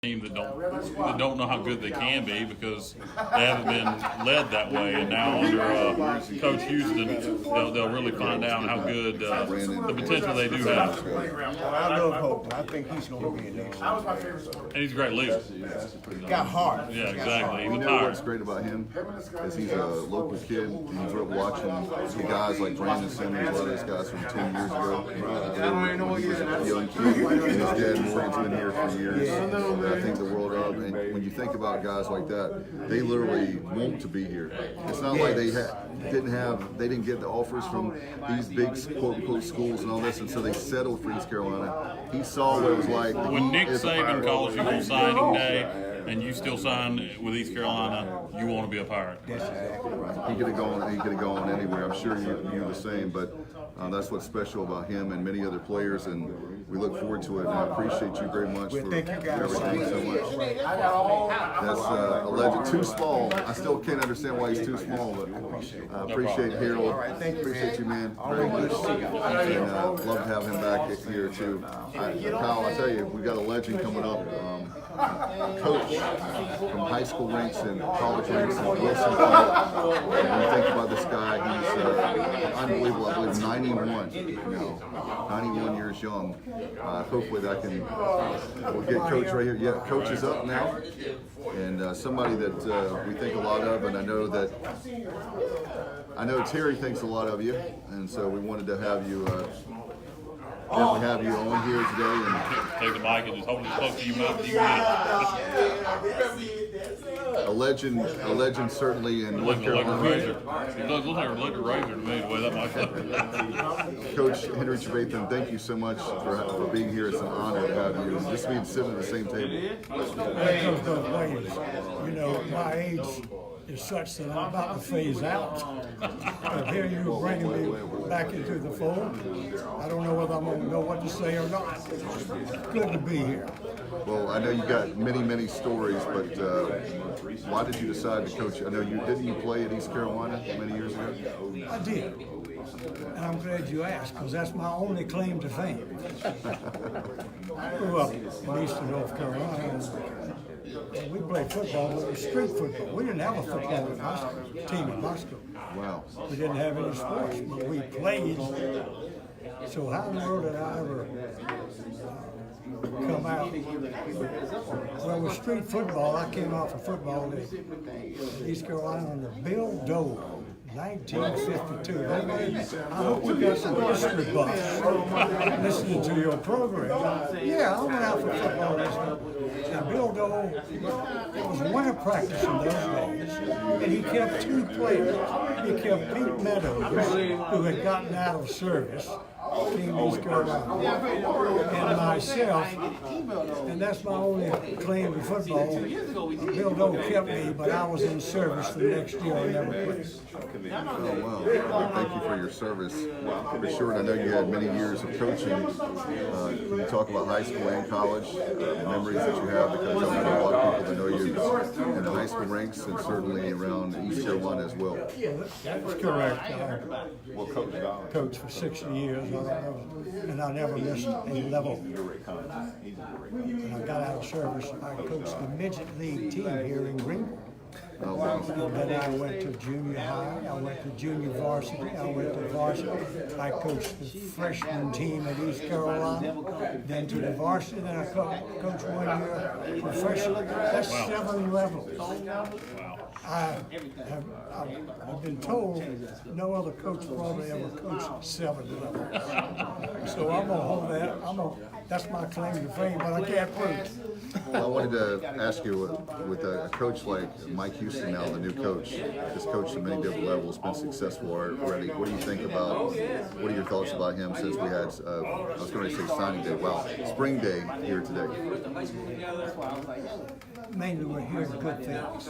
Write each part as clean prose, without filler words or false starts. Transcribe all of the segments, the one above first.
team that don't know how good they can be because they haven't been led that way. And now under Coach Houston, they'll really find out how good the potential they do have. I love Hope. I think he's going to be an excellent player. And he's a great leader. Got heart. Yeah, exactly. You know what's great about him is he's a local kid. He grew up watching the guys like Brandon Simmons, a lot of those guys from 10 years ago. He was a young kid, and his dad Morgan's been here for years. I think the world of, and when you think about guys like that, they literally want to be here. It's not like they didn't get the offers from these big quote unquote schools and all this, and so they settled for East Carolina. He saw what it was like. When Nick Saban calls you on signing day and you still sign with East Carolina, you want to be a Pirate. That's exactly right. He could have gone anywhere. I'm sure you're the same, but that's what's special about him and many other players, and we look forward to it. And I appreciate you very much for everything so much. That's a legend. Too small. I still can't understand why he's too small, but I appreciate Harold. Appreciate you, man, very much. And love to have him back here too. Kyle, I tell you, we got a legend coming up. Coach from high school ranks and college ranks and Wilson. When you think about this guy, he's unbelievable. I believe 91 now, 91 years young. Hopefully that we'll get Coach right here. Yeah, Coach is up now, and somebody that we think a lot of, and I know Terry thinks a lot of you, and so we wanted to have you. Definitely have you on here today, and take the mic and just hold it close to your mouth. A legend certainly in North Carolina. It does look like a electric razor to me, the way that might look. Coach Henry Trevathan, thank you so much for being here. It's an honor to have you. Just being sitting at the same table. That goes both ways. You know, my age is such that I'm about to phase out. But here you're bringing me back into the fold. I don't know whether I'm going to know what to say or not. Good to be here. Well, I know you got many stories, but why did you decide to coach? I know didn't you play at East Carolina many years ago? I did. And I'm glad you asked, because that's my only claim to fame. I grew up in eastern North Carolina, and we played football, but it was street football. We didn't have a football team in my school. Wow. We didn't have any sports, but we played. So how in the world did I ever come out? Well, with street football, I came out for football at East Carolina on the Bill Dole. 1952. I hope you got some history buffs listening to your program. Yeah, I went out for football this time. Now, Bill Dole, it was winter practice in those days, and he kept two players. He kept Pete Meadows, who had gotten out of service, Team East Carolina, and myself, and that's my only claim to football. Bill Dole kept me, but I was in service the next year. I never played. Oh, wow. Thank you for your service. For sure, and I know you had many years of coaching. Can you talk about high school and college, the memories that you have? Because I know a lot of people that know you in the high school ranks and certainly around East Carolina as well. That's correct. I coached for 60 years, and I never missed a level. When I got out of service, I coached the midget league team here in Greenville. Oh, wow. Then I went to junior high, I went to junior varsity, I went to varsity. I coached the freshman team at East Carolina, then to the varsity, then I coached 1 year professional. That's 7 levels. I've been told no other coach probably ever coached 7 levels. So I'm gonna hold that. That's my claim to fame, but I can't prove it. I wanted to ask you, with a coach like Mike Houston now, the new coach, has coached at many different levels, been successful already. What do you think about, what are your thoughts about him since we had, I was going to say signing day, wow, spring day here today? Mainly we're hearing good things.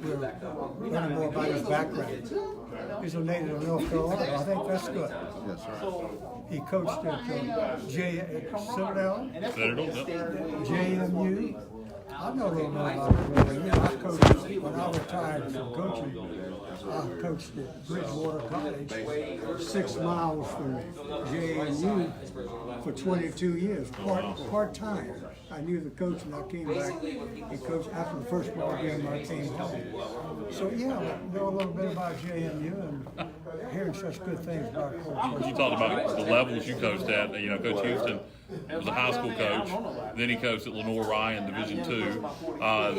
We're learning more about his background. He's a native of North Carolina. I think that's good. Yes, sir. He coached at Citadel, JMU, I know a little bit about it. You know, I coached, when I retired from coaching, I coached at Bridgewater College, 6 miles from JMU for 22 years, part-time. I knew the coach and I came back. He coached after the first ball game. I came home. So yeah, I know a little bit about JMU and hearing such good things about Coach. You talked about the levels you coached at. You know, Coach Houston was a high school coach. Then he coached at Lenore Ryan Division II.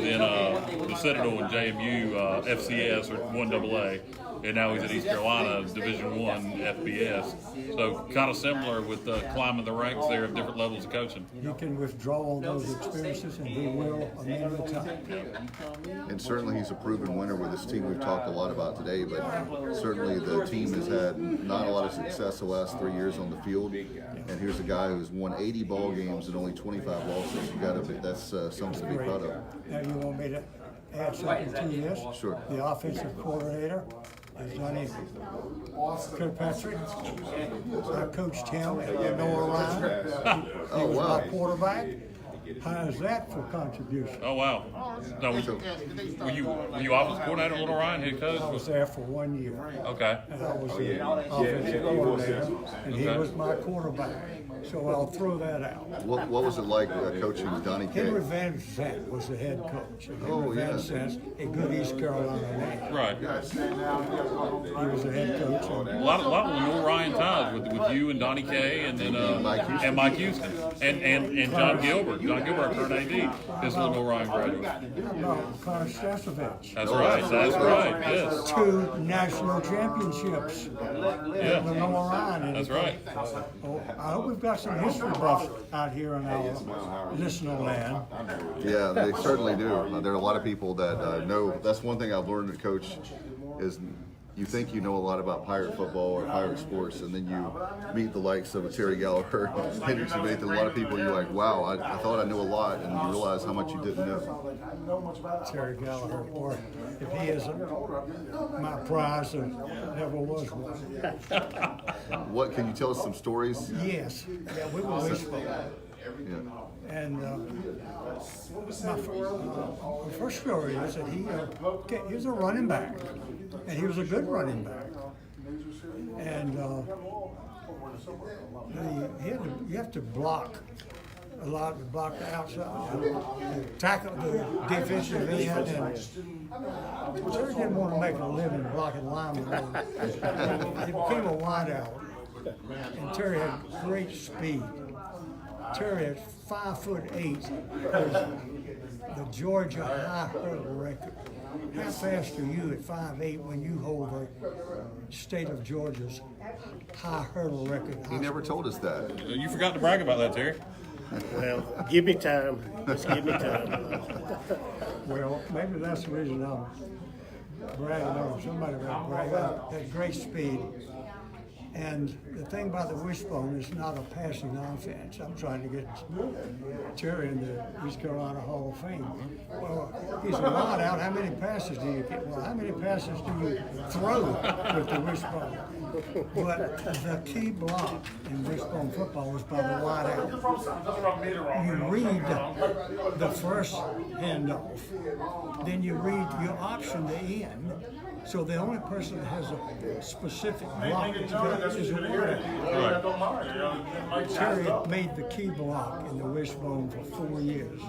Then the Citadel and JMU FCS or 1AA. And now he's at East Carolina Division I FBS. So kind of similar with climbing the ranks there of different levels of coaching. You can withdraw all those experiences and do well a man at a time. And certainly he's a proven winner with this team we've talked a lot about today, but certainly the team has had not a lot of success the last 3 years on the field. And here's a guy who's won 80 ball games and only 25 losses. You got to be, that's something to be proud of. Now you want me to add something to this? Sure. The offensive coordinator is Johnny Kirkpatrick. I coached him at Lenore Ryan. He was my quarterback. How's that for contribution? Oh wow! Now, were you offensive coordinator at Little Ryan, head coach? I was there for 1 year. Okay. And I was the offensive coordinator, and he was my quarterback. So I'll throw that out. What was it like coaching Donnie K? Henry Van Zant was the head coach. And Henry Van Zant, a good East Carolina name. Right. He was the head coach. A lot of Lenore Ryan ties with you and Donnie K and then Mike Houston and John Gilbert. John Gilbert, current AD, is Lenore Ryan graduate. No, Connor Stasovich. That's right. That's right. Yes. 2 national championships. Yeah. Lenore Ryan. That's right. Oh, I hope we've got some history buffs out here in our listener land. Yeah, they certainly do. There are a lot of people that know. That's one thing I've learned to coach is you think you know a lot about Pirate football or Pirate sports, and then you meet the likes of a Terry Gallagher, Henry Trevathan, a lot of people, you're like, wow, I thought I knew a lot, and you realize how much you didn't know. Terry Gallagher, or if he isn't my prize, there never was one. What, can you tell us some stories? Yes, yeah, we were wishbone. Yeah. And my first story is that he was a running back, and he was a good running back. And you have to block a lot, to block the outside, tackle the defensive end, and Terry didn't want to make a living blocking linemen. He became a wideout, and Terry had great speed. Terry at 5'8" was the Georgia high hurdle record. How fast are you at 5'8" when you hold the state of Georgia's high hurdle record? He never told us that. You forgot to brag about that, Terry. Well, give me time. Just give me time. Well, maybe that's the reason I'm bragging on somebody about brag. I had great speed. And the thing about the wishbone is not a passing offense. I'm trying to get Terry in the East Carolina Hall of Fame. Well, he's a wide out. How many passes do you get? Well, how many passes do you throw with the wishbone? But the key block in wishbone football is by the wide out. You read the first handoff, then you read your option to end. So the only person that has a specific block is a wide out. Terry made the key block in the wishbone for 4 years.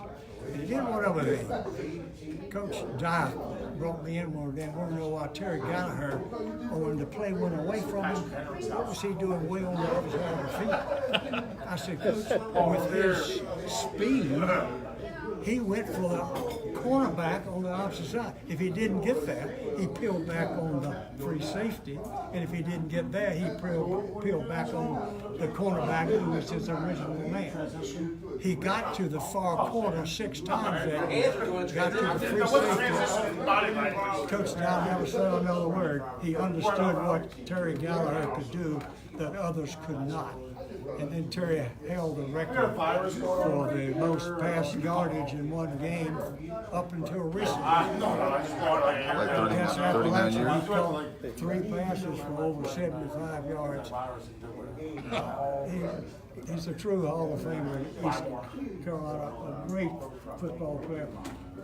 And he did one other thing. Coach Dye brought me in one day and wanted to know why Terry Gallagher, when the play went away from him, what was he doing way on the other side of the field? I said, Coach, with his speed, he went for the cornerback on the opposite side. If he didn't get there, he peeled back on the free safety. And if he didn't get there, he peeled back on the cornerback who was his original man. He got to the far corner 6 times that year, got to the free safety. Coach Dow never said another word. He understood what Terry Gallagher could do that others could not. And then Terry held the record for the most pass yardage in one game up until recently. Like 39 years? He caught 3 passes for over 75 yards. He's a true Hall of Famer in East Carolina, a great football player.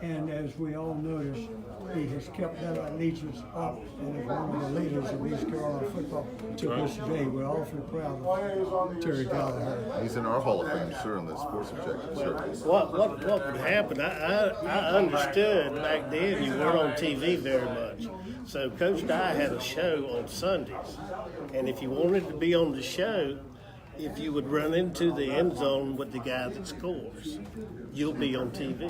And as we all notice, he has kept that allegiance up and is one of the leaders of East Carolina football to this day. We're awfully proud of Terry Gallagher. He's in our Hall of Fame, sure, in the sports objective, sure. What would happen? I understood back then you weren't on TV very much. So Coach Dye had a show on Sundays. And if you wanted to be on the show, if you would run into the end zone with the guy that scores, you'll be on TV.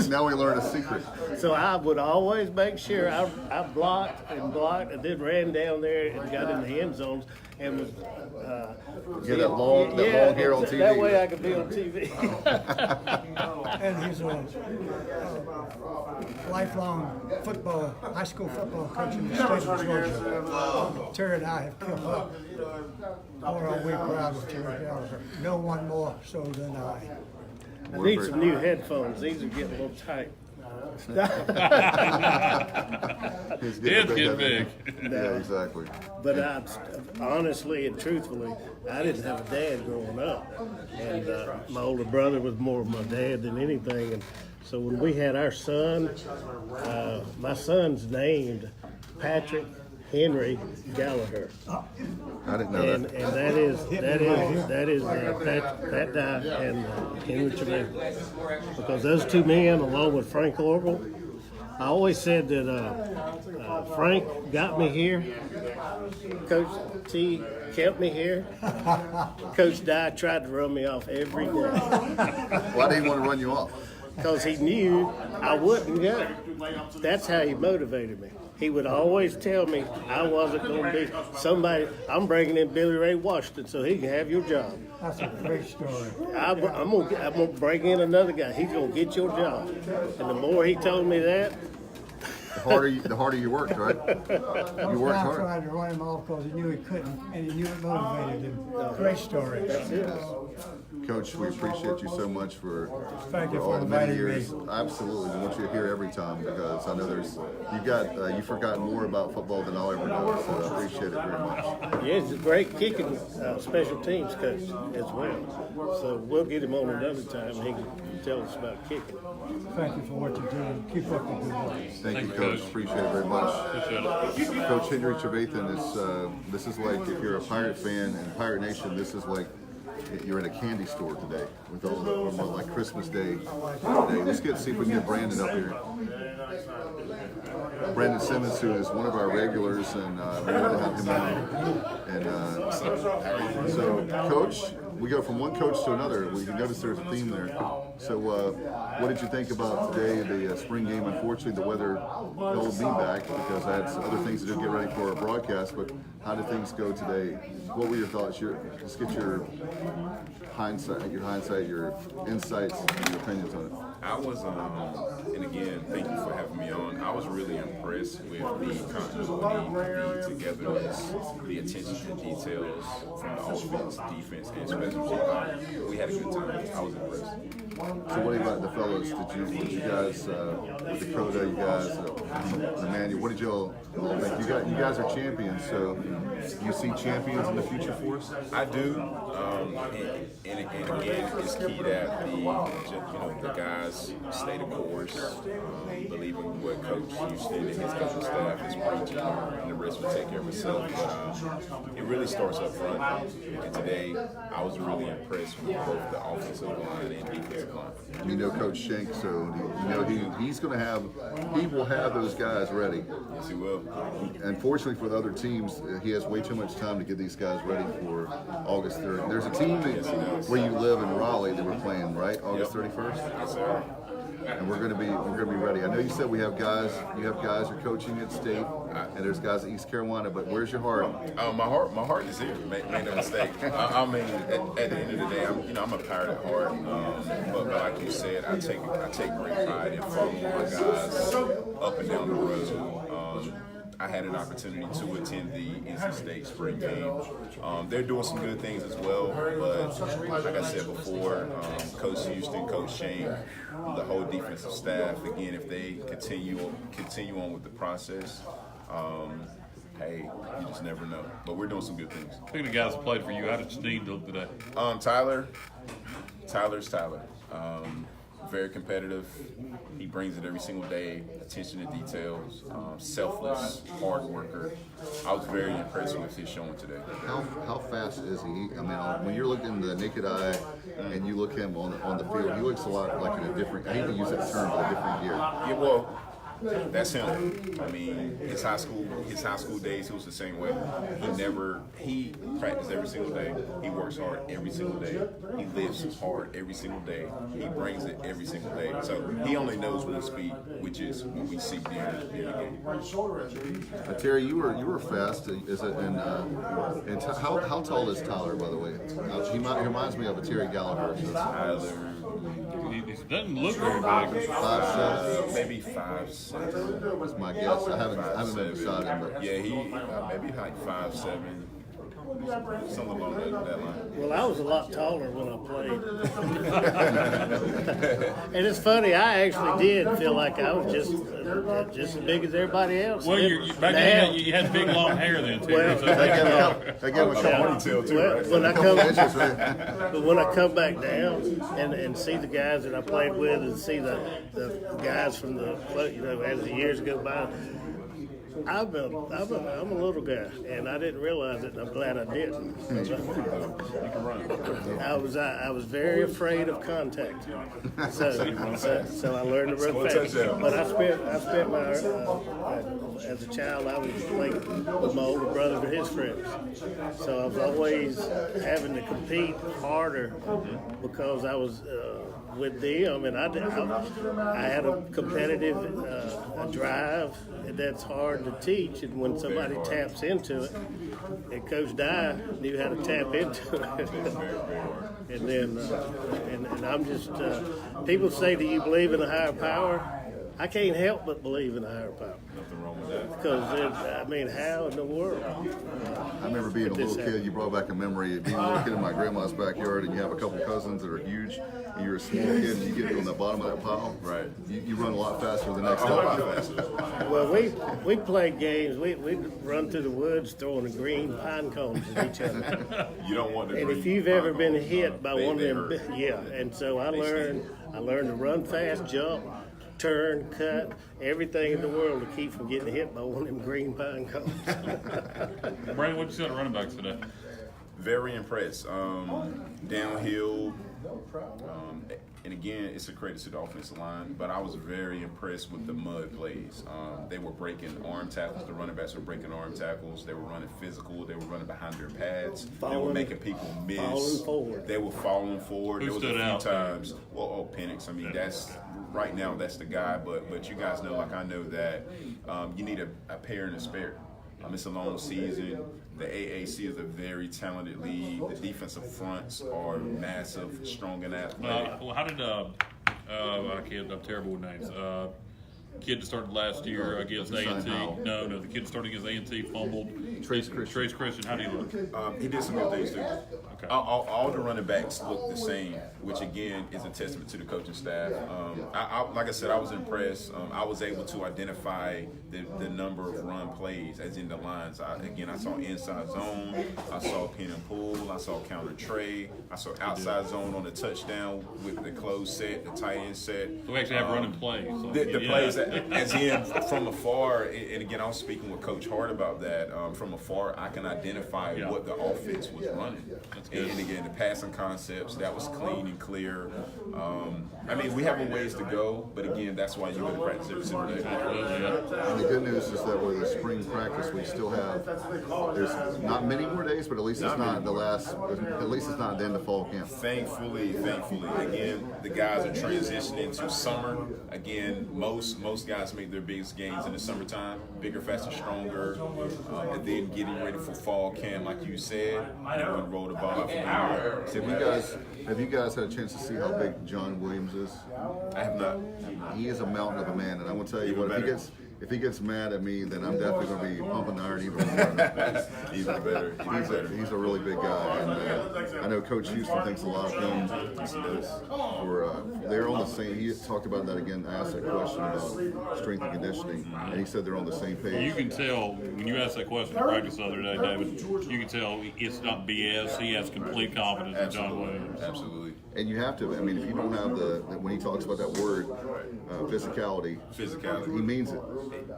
Now we learn a secret. So I would always make sure I blocked and then ran down there and got in the end zones and was Get that long hair on TV. That way I could be on TV. And he's a lifelong high school football coach in the state of Georgia. Terry and I have come up. Boy, are we proud of Terry Gallagher. No one more so than I. I need some new headphones. These are getting a little tight. He's Heads get big. Yeah, exactly. But honestly and truthfully, I didn't have a dad growing up. And my older brother was more of my dad than anything. And so when we had our son, my son's named Patrick Henry Gallagher. I didn't know And that. that is Pat Dye and Henry Trevathan. Because those two men, along with Frank Orville, I always said that Frank got me here, Coach T kept me here, Coach Dye tried to run me off every day. Why did he want to run you off? Because he knew I wouldn't go. That's how he motivated me. He would always tell me I wasn't going to be somebody. I'm bringing in Billy Ray Washington so he can have your job. That's a great story. I'm gonna bring in another guy. He's gonna get your job. And the more he told me that, The harder you worked, right? You worked I hard. tried to run him off because he knew he couldn't, and he knew it motivated him. Great story. Coach, we appreciate you so much for Thank you all for the many inviting me. years. Absolutely, we want you here every time because I know you've forgotten more about football than I'll ever know. So I appreciate it very much. yeah, he's a great kicking special teams coach as well. So we'll get him on another time. He can tell us about kicking. Thank you for what you're doing. Keep up the good work. Thank you, you, Coach. Coach. Appreciate it very much. Appreciate it. Coach Henry Trevathan, this is like if you're a Pirate fan in Pirate Nation, this is like you're in a candy store today with all the like Christmas Day today. Let's see if we can get Brandon up here. Brandon Simmons, who is one of our regulars, and we want to have him on. And so, Coach, we go from one coach to another. We can notice there's a theme there. So, what did you think about today, the spring game? Unfortunately, the weather held me back because I had some other things to do to get ready for our broadcast. But how did things go today? What were your thoughts? Let's get your hindsight, your insights, and your opinions on it. I was, and again, thank you for having me on. I was really impressed with the continuity, the togetherness, the attention to details from the offense, defense, and special teams. We had a good time. I was impressed. So what about the fellas? Did you guys, with Dakota, you guys, Emmanuel, what did y'all think? You guys are champions, so you see champions in the future for us? I do, and again, it's key that the guys stay the course, believe in what Coach Houston and his coaching staff is preaching, and the rest will take care of itself. But it really starts up front. And today, I was really impressed with both the offensive line and defensive line. You know Coach Shank, so you know he will have those guys ready. Yes, he will. Unfortunately for the other teams, he has way too much time to get these guys ready for August 3rd. There's a team where you live in Raleigh that we're playing, right? August 31st. Yes, sir. And we're gonna be ready. I know you said you have guys are coaching at State, and there's guys at East Carolina, but where's your heart? My heart is here. Make no mistake. I mean, at the end of the day, I'm a Pirate at heart. But like you said, I take great pride in following my guys up and down the road. I had an opportunity to attend the NC State spring game. They're doing some good things as well, but like I said before, Coach Houston, Coach Shane, the whole defensive staff, again, if they continue on with the process, hey, you just never know. But we're doing some good things. Speaking of guys that played for you, how did Steve look today? Tyler, Tyler's Tyler. Very competitive. He brings it every single day. Attention to details. Selfless, hard worker. I was very impressed with his showing today. How fast is he? I mean, when you're looking the naked eye and you look him on the field, he looks a lot like in a different. I hate to use that term, but a different gear. Yeah, well, that's him. I mean, his high school days, he was the same way. He practiced every single day. He works hard every single day. He lives hard every single day. He brings it every single day. So he only knows one speed, which is what we see during the game. Terry, you were fast. Is it? And how tall is Tyler, by the way? He reminds me of a Terry Gallagher. Tyler, He doesn't look very big. 5'7", maybe 5'7". that's my guess. I haven't been beside him, but Yeah, he maybe like 5'7", something along that line. Well, I was a lot taller when I played. And it's funny, I actually did feel like I was just as big as everybody else. Well, back then you had big long hair then too. Well, so they gave him a ponytail too, Well, right? when I come back down and see the guys that I played with and see the guys from as the years go by, I'm a little guy, and I didn't realize it, and I'm glad I didn't. I was very afraid of contact, so I learned to run fast. But I spent my as a child, I was playing with my older brother and his friends, so I was always having to compete harder because I was with them, and I had a competitive drive, and that's hard to teach. And when somebody taps into it, and Coach Dye knew how to tap into it, and then and I'm just people say, "Do you believe in a higher power?" I can't help but believe in a higher power. Nothing wrong with that. Because how in the world? I remember being a little kid. You brought back a memory of being a little kid in my grandma's backyard, and you have a couple cousins that are huge, and you're a small kid, and you get on the bottom of that pile. Right. You run a lot faster than the next A lot guy. faster. Well, we played games. We'd run through the woods throwing the green pine cones at each other. You don't want to. And if you've ever been hit by one of them, yeah. And so I learned to run fast, jump, turn, cut, everything in the world to keep from getting hit by one of them green pine cones. Brandon, what you see on the running backs today? Very impressed. Downhill. And again, it's a credit to the offensive line, but I was very impressed with the mud plays. They were breaking arm tackles. The running backs were breaking arm tackles. They were running physical. They were running behind their pads. They were making people miss. Falling forward. They were falling forward. Who there was stood a few out? times. Well, Penix. I mean, that's right now. That's the guy. But you guys know, like I know, that you need a pair and a spare. It's a long season. The AAC is a very talented league. The defensive fronts are massive, strong, and athletic. Well, how did I'm terrible with names. Kid that started last year against A&T. No, the kid that started against A&T fumbled. Trace Christian. How do you look? He did some good things too. Okay. All the running backs look the same, which again is a testament to the coaching staff. Like I said, I was impressed. I was able to identify the number of run plays, as in the lines. I saw inside zone, I saw pin and pull, I saw counter tray, I saw outside zone on the touchdown with the close set, the tight end set. So we actually have running plays. So, The plays, as in from afar, and again, I was speaking with Coach Hart about that. From afar, I can identify what the offense was running. And again, the passing concepts, that was clean and clear. We have a ways to go, but again, that's why you go to practice every single day. And the good news is that with the spring practice, we still have, there's not many more days, but at least it's not the end of fall camp. Thankfully, again, the guys are transitioning to summer. Again, most guys make their biggest gains in the summertime, bigger, faster, stronger, and then getting ready for fall camp, like you said. Everyone roll the ball out for the year. So have you guys had a chance to see how big John Williams is? I have not. He is a mountain of a man, and I will tell you what, if he gets mad at me, then I'm definitely going to be pumping the iron even more. Even better. He's a really big guy, and I know Coach Houston thinks a lot of him. They're on the same. He talked about that again. I asked that question about strength and conditioning, and he said they're on the same page. You can tell when you asked that question in practice the other day, David. You can tell it's not BS. He has complete confidence in John Williams. Absolutely. And you have to. I mean, if you don't have when he talks about that word, physicality, he means it.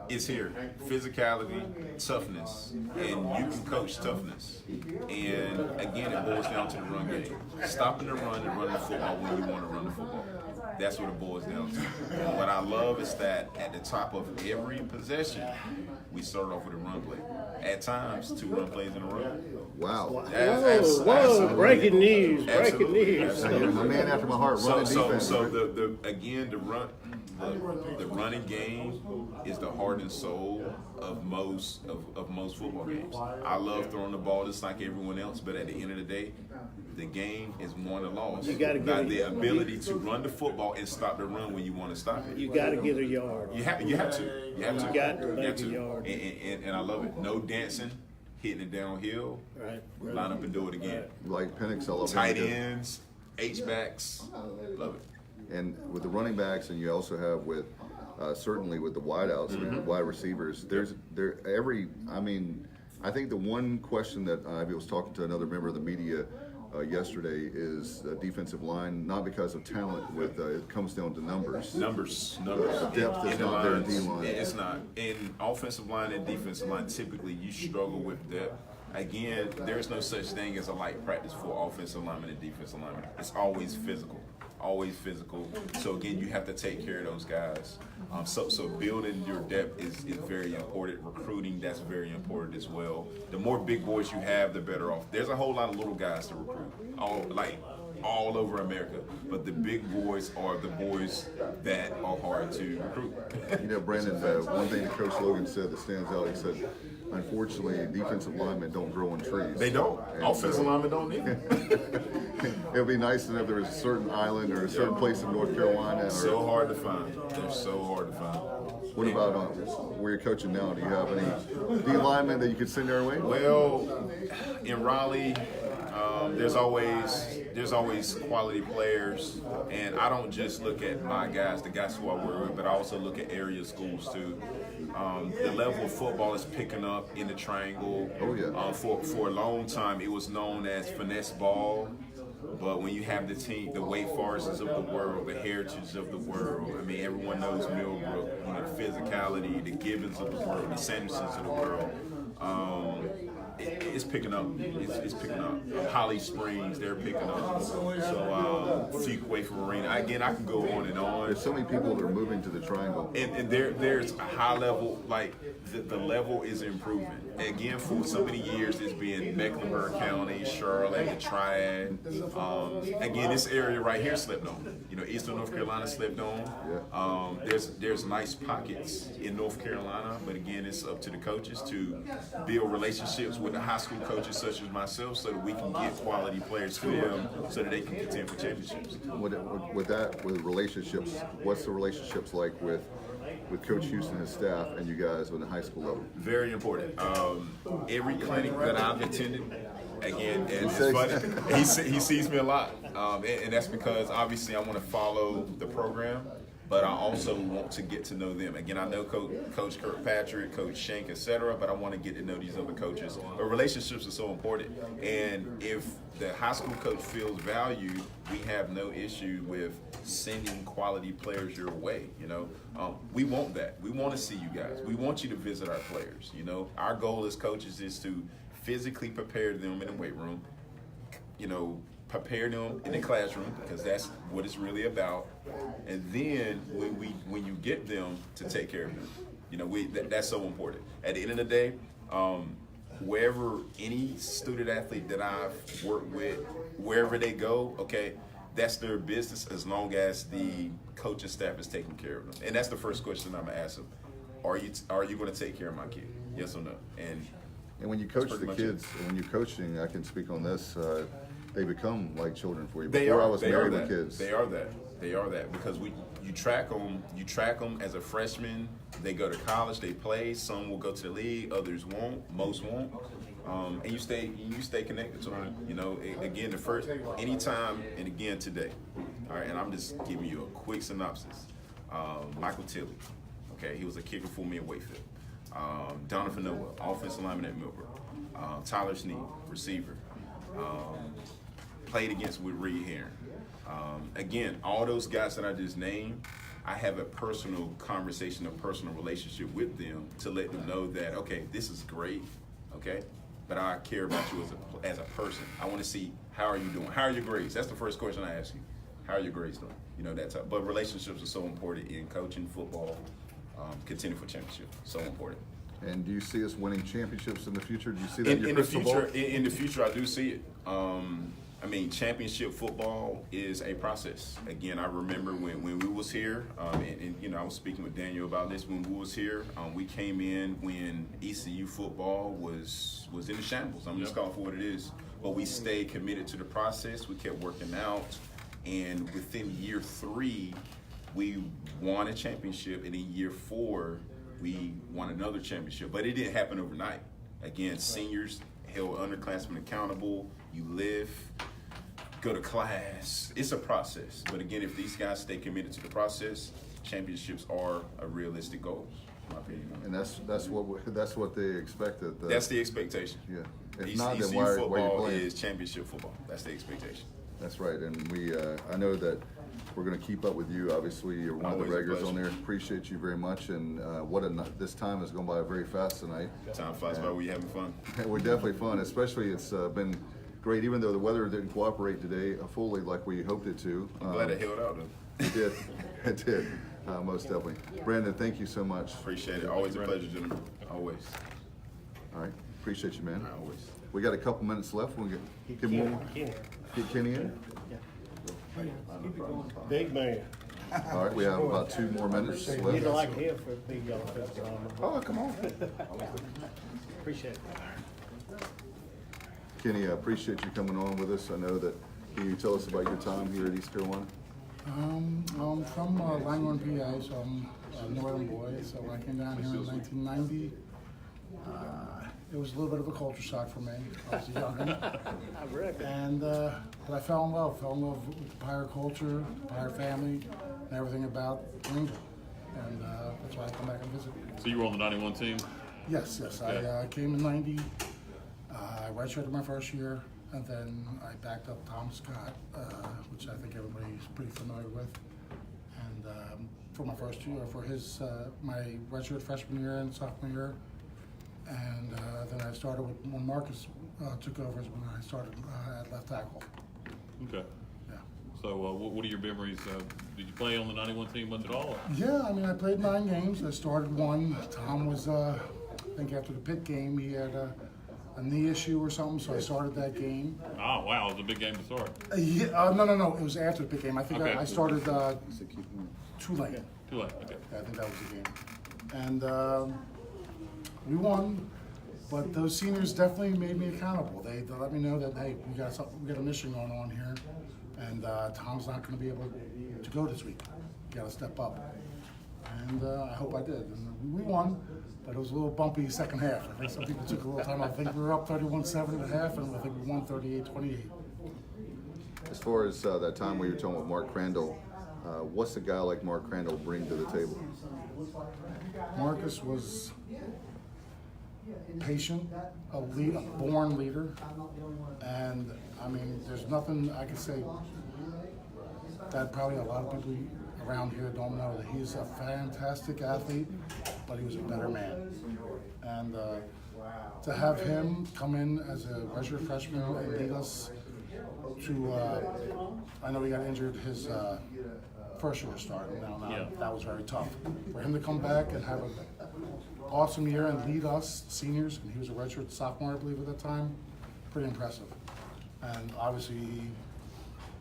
It's here. Physicality, toughness, and you can coach toughness. And again, it boils down to the run game. Stopping the run and running the football when you want to run the football. That's what it boils down to. And what I love is that at the top of every possession, we start off with a run play. At times, 2 run plays in a row. Wow. Whoa, breaking news, breaking news. A man after my heart, running defense. So the running game is the heart and soul of most football games. I love throwing the ball just like everyone else, but at the end of the day, the game is won or lost. You got to get the ability to run the football and stop the run when you want to stop it. You got to get a yard. You have to. You got to make a yard. And I love it. No dancing, hitting it downhill. Right. Line up and do it again. Like Penix, I love tight ends, H-backs, love it. And with the running backs, and you also have with certainly with the wideouts, with the wide receivers. I think the one question that I was talking to another member of the media yesterday is defensive line, not because of talent. It comes down to numbers. Numbers. The depth is not there in D-line. It's not. In offensive line and defensive line, typically you struggle with depth. Again, there's no such thing as a light practice for offensive linemen and defensive linemen. It's always physical. Always physical. So again, you have to take care of those guys. So building your depth is very important. Recruiting, that's very important as well. The more big boys you have, the better off. There's a whole lot of little guys to recruit, all over America. But the big boys are the boys that are hard to recruit. You know, Brandon, one thing that Coach Logan said that stands out, he said, unfortunately, defensive linemen don't grow on trees. They don't. Offensive linemen don't either. It would be nice to know if there was a certain island or a certain place in North Carolina. So hard to find. They're so hard to find. What about where you're coaching now? Do you have any D linemen that you could send our way? Well, in Raleigh, there's always quality players, and I don't just look at my guys, the guys who I work with, but I also look at area schools too. The level of football is picking up in the triangle. Oh yeah. For a long time, it was known as finesse ball. But when you have the team, the Wake Forests of the world, the Heritage of the world, I mean, everyone knows Millbrook, the physicality, the Gibbons of the world, the Sandersons of the world. It's picking up. It's picking up. Holly Springs, they're picking up. So Fuquay for Marina. Again, I can go on and on. There's so many people that are moving to the triangle. And there's a high level, like the level is improving. Again, for so many years, it's been Mecklenburg County, Charlotte, the Triad. Again, this area right here slept on. Eastern North Carolina slept on. There's nice pockets in North Carolina, but again, it's up to the coaches to build relationships with the high school coaches such as myself, so that we can get quality players to them, so that they can contend for championships. With relationships, what's the relationships like with Coach Houston and his staff and you guys on the high school level? Very important. Every clinic that I've attended, again, and it's funny, he sees me a lot, and that's because obviously I want to follow the program, but I also want to get to know them. Again, I know Coach Kirkpatrick, Coach Shank, etc., but I want to get to know these other coaches. But relationships are so important, and if the high school coach feels valued, we have no issue with sending quality players your way. We want that. We want to see you guys. We want you to visit our players. Our goal as coaches is to physically prepare them in the weight room, prepare them in the classroom, because that's what it's really about. And then when you get them, to take care of them. That's so important. At the end of the day, wherever any student athlete that I've worked with, wherever they go, okay, that's their business as long as the coaching staff is taking care of them. And that's the first question I'm gonna ask them. Are you going to take care of my kid? Yes or no? And when you coach the kids, when you're coaching, I can speak on this. They become like children for you. They Before are. I was married with kids. They are that. Because you track them. You track them as a freshman. They go to college. They play. Some will go to the league. Others won't. Most won't. And you stay connected to them. Again, the first anytime and again today. All right, and I'm just giving you a quick synopsis. Michael Tilley. Okay, he was a kicker for me at Wakefield. Donovan Noah, offensive lineman at Millbrook. Tyler Sneed, receiver. Played against with Reed Heron. Again, all those guys that I just named, I have a personal conversation, a personal relationship with them to let them know that, okay, this is great, okay, but I care about you as a person. I want to see, how are you doing? How are your grades? That's the first question I ask you. How are your grades doing? You know, but relationships are so important in coaching, football, contending for championship. So important. And do you see us winning championships in the future? Do you see that in your In the crystal ball? future, in the future, I do see it. I mean, championship football is a process. Again, I remember when we was here, and you know, I was speaking with Daniel about this when we was here. We came in when ECU football was in the shambles. I'm just calling for what it is. But we stayed committed to the process. We kept working out, and within year 3, we won a championship, and in year 4, we won another championship. But it didn't happen overnight. Again, seniors held underclassmen accountable. You live, go to class. It's a process. But again, if these guys stay committed to the process, championships are a realistic goal, in my opinion. And that's what they expected. That's the expectation. Yeah. If not, then ECU why are you football playing? is championship football. That's the expectation. That's right, and I know that we're going to keep up with you. Obviously, you're one of the Always a regulars on pleasure. there. Appreciate you very much, and this time has gone by very fast tonight. Time flies by when you're having fun. We're definitely fun, especially it's been great, even though the weather didn't cooperate today fully like we hoped it to. I'm glad it held out, though. It did, it did, most definitely. Brandon, thank you so much. Appreciate it. Always a pleasure, gentlemen. Always. All right, appreciate you, man. Always. We got a couple minutes left. We'll get more. Get Kenny in. Big man. All right, we have about 2 more minutes You'd left. like him for a big offensive lineman. Oh, come on. Appreciate it. Kenny, I appreciate you coming on with us. I know that, can you tell us about your time here at East Carolina? I'm from Langhorne, PA, so I'm a northern boy. So when I came down here in 1990, it was a little bit of a culture shock for me. I was a youngin'. I reckon. And but I fell in love with the Pirate culture, the Pirate family, and everything about Greenville. And that's why I come back and visit. So you were on the 91 team? Yes. I came in 90. I redshirted my first year, and then I backed up Tom Scott, which I think everybody's pretty familiar with. And for my first year, for his my redshirt freshman year and sophomore year, and then I started when Marcus took over is when I started at left tackle. Okay. Yeah. So what are your memories? Did you play on the 91 team much at all? Yeah, I mean, I played 9 games. I started 1. Tom was, I think after the Pitt game, he had a knee issue or something, so I started that game. Oh, wow. It was a big game to start. No. It was after the Pitt game. I think Okay. I started Tulane. Too late. Okay. I think that was the game. And we won, but those seniors definitely made me accountable. They let me know that, hey, we got a mission going on here, and Tom's not going to be able to go this week. You got to step up. And I hope I did. And we won, but it was a little bumpy second half. I think some people took a little time. I think we were up 31-7 at half, and I think we won 38-28. As far as that time we were talking with Mark Crandall, what's a guy like Mark Crandall bring to the table? Marcus was patient, a born leader, and I mean, there's nothing I can say that probably a lot of people around here don't know, that he's a fantastic athlete, but he was a better man. And to have him come in as a redshirt freshman and lead us to, I know he got injured his first year starting. That was very tough. For him to come back and have an awesome year and lead us seniors, and he was a redshirt sophomore, I believe, at that time, pretty impressive. And obviously, he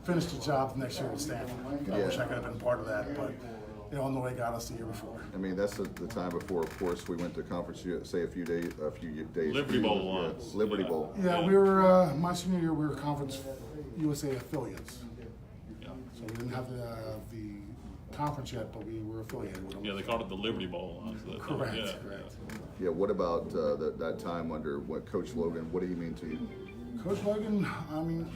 finished the job the next year with Stanford. I wish I could have been part of that, but Illinois got us the year before. I mean, that's the time before, of course, we went to Conference USA a few days. Liberty Bowl once. Liberty Bowl. Yeah, we were, my senior year, we were Conference USA affiliates. Yeah. So we didn't have the conference yet, but we were affiliated with them. Yeah, they called it the Liberty Bowl. Correct, Yeah. correct. Yeah, what about that time under Coach Logan? What did he mean to you? Coach Logan, I mean,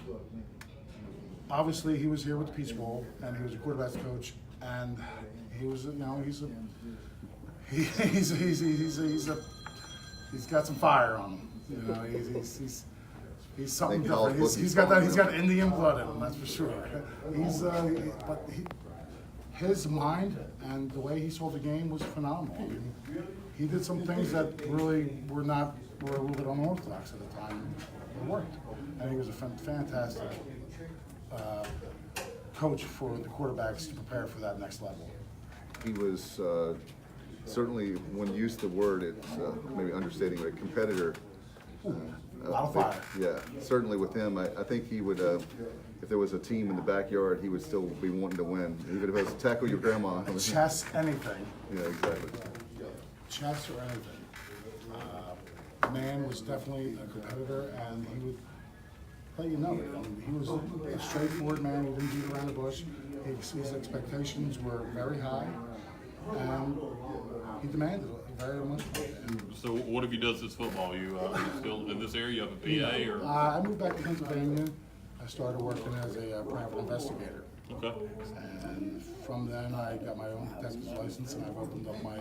obviously he was here with the Peach Bowl, and he was a quarterbacks coach, and he was, he's got some fire on him. He's He's something think college different. He's got football, that. He's got Indian blood in him. That's for sure. His mind and the way he saw the game was phenomenal. I mean, he did some things that really were a little bit unorthodox at the time. It worked, and he was a fantastic coach for the quarterbacks to prepare for that next level. He was certainly, when you use the word, it's maybe understating, but a competitor. A lot of fire. Yeah, certainly with him, I think he would, if there was a team in the backyard, he would still be wanting to win. Even if it was tackle your grandma. Chess, anything. Yeah, exactly. Chess or anything. Man was definitely a competitor, and he would let you know it. I mean, he was a straightforward man. He didn't beat around the bush. His expectations were very high, and he demanded very much. And So what have you done since football? You still in this area? You have a PA or? I moved back to Pennsylvania. I started working as a private investigator. Okay. And from then, I got my own detective's license, and I've opened up my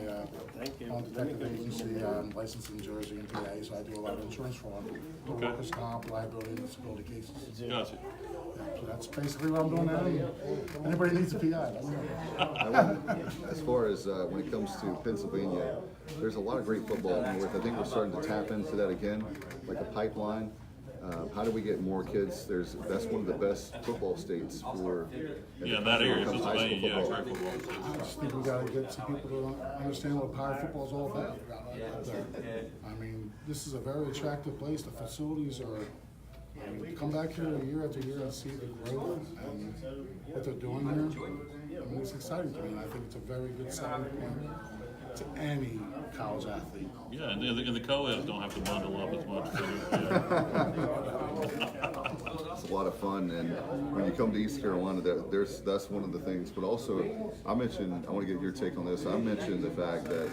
own detective agency. I'm licensed in Jersey and PA, so I do a lot of insurance fraud, Okay. workers' comp, liability, and disability cases. Gotcha. Yeah, so that's basically what I'm doing now. And anybody needs a PI, let me know. As far as when it comes to Pennsylvania, there's a lot of great football in the North. I think we're starting to tap into that again, like a pipeline. How do we get more kids? That's one of the best football states for. Yeah, in that area, when it comes to high Pennsylvania, school yeah, football. great football. I just think we gotta get some people to understand what power football is all about. I mean, this is a very attractive place. The facilities are, I mean, come back here year after year and see the growth and what they're doing here. I mean, it's exciting to me, and I think it's a very good selling point to any college athlete. Yeah, and the co-eds don't have to bundle up as much. So, yeah. It's a lot of fun, and when you come to East Carolina, that's one of the things. But also, I want to get your take on this. I mentioned the fact that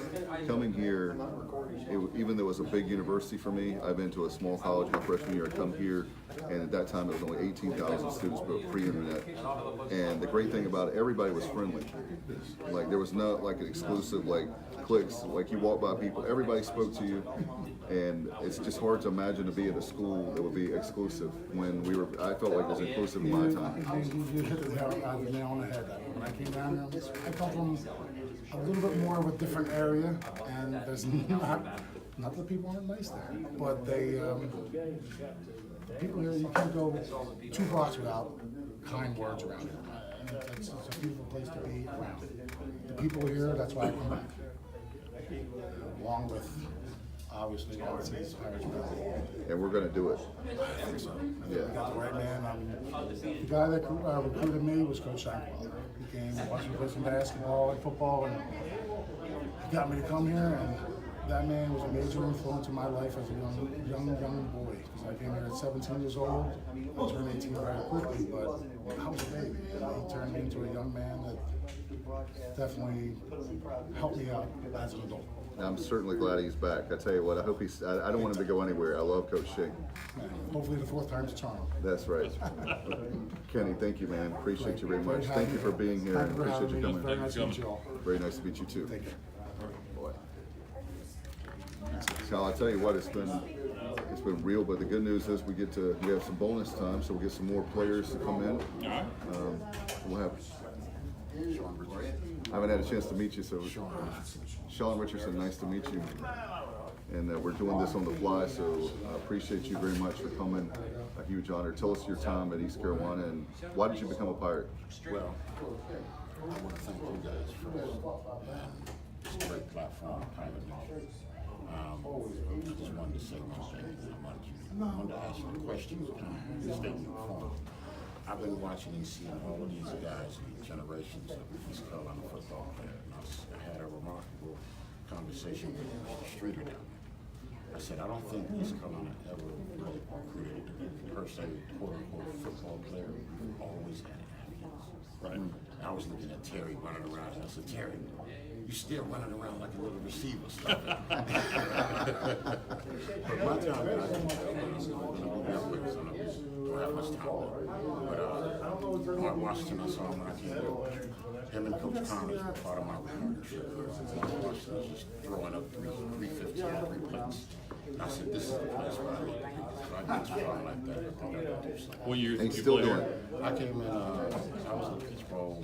coming here, even though it was a big university for me, I've been to a small college my freshman year. I come here, and at that time it was only 18,000 students, but pre-internet. And the great thing about it, everybody was friendly. Like there was not like an exclusive cliques. Like you walk by people, everybody spoke to you, and it's just hard to imagine to be at a school that would be exclusive. I felt like it was inclusive in my time. You hit the nail on the head. When I came down here, I come from a little bit more of a different area, and there's not that people aren't nice there, but the people here, you can't go 2 blocks without kind words around here. And it's a beautiful place to be around. The people here, that's why I come back. Along with, obviously, I would say it's higher education. And we're going to do it. I think so. Yeah. We got the right man. The guy that recruited me was Coach Shankweiler. He came, watched me play some basketball and football, and he got me to come here. And that man was a major influence in my life as a young boy. Because I came here at 17 years old. I turned 18 very quickly, but I was a baby. And he turned me into a young man that definitely helped me out as an adult. I'm certainly glad he's back. I tell you what, I hope I don't want him to go anywhere. I love Coach Shink. And hopefully the 4th time's a charm. That's right. Kenny, thank you, man. Appreciate you very much. Great Thank you for having being here. Thank you for Appreciate you having me. coming. Very nice to meet you all. Very nice to meet you too. Take care. Boy. So I'll tell you what, it's been real, but the good news is we have some bonus time, so we'll get some more players to come in. All right. We'll have I haven't had a chance to meet you, so Sean Richardson, nice to meet you. And we're doing this on the fly, so I appreciate you very much for coming. A huge honor. Tell us your time at East Carolina and why did you become a Pirate? Well, I want to thank you guys for this great platform, Pirate Nation. I just wanted to say one thing. I wanted to ask you a question in statement form. I've been watching and seeing all of these guys and generations of East Carolina football players. And I had a remarkable conversation with Mr. Streeter down there. I said, I don't think East Carolina ever really recruited per se, quote unquote, football player. We've always had athletes. Right. I was looking at Terry running around, and I said, Terry, you still running around like a little receiver. Stop it. But my time, I think, I'm going to go real quick, so I don't have much time left. But Mark Washington, I saw him when I came over. Him and Coach Connors were part of my partnership. Mark Washington was just throwing up 315, 3 plates. And I said, this is the place where I need to be. If I get too far like that, I think I got to do something. What year And did you still play doing there? it. I came in, I was the Peach Bowl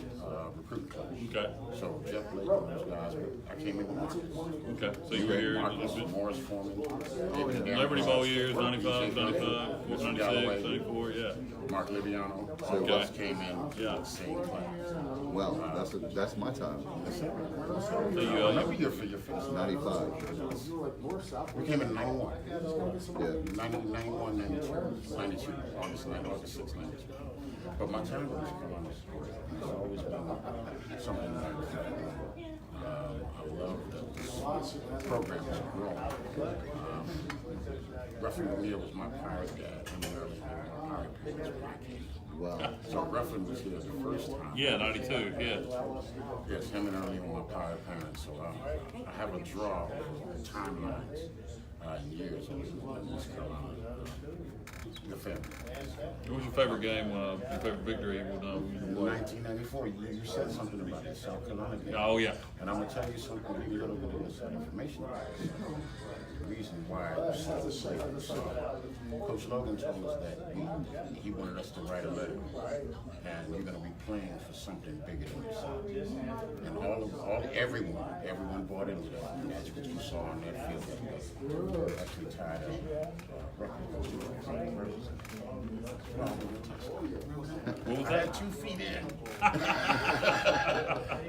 recruiting coach. Okay. So Jeff Blake and those guys, but I came in with Marcus. Okay. So you were here Marcus, Morris Foreman, Liberty Bowl years, 95, 95, 96, 94, yeah. Mark Liviano. So All of us okay. came in Yeah. the same class. Well, that's my time. So you, Remember your face. 95. We came in 91. Yeah. 91, 92, 92, August 9, August 6, 92. But my time was Carolina sport. It's always been something that I love that this program has grown. Referee O'Neal was my pirate dad, and my pirate parents when I came. Wow. So Ruffin was here the first time. yeah, 92, yeah. Yes, him and Ernie were my pirate parents. So I have a draw of timelines in years of East Carolina. The family. What was your favorite game, your favorite victory? In 1994, you said something about the South Carolina game. Oh, yeah. And I'm going to tell you something, a little bit of inside information about this. The reason why I was so excited. So, Coach Logan told us that he wanted us to write a letter, and we're going to be playing for something bigger than yourself. And everyone bought into that. And that's what you saw on that field that day. Actually tied up record. What was I that? had 2 feet in.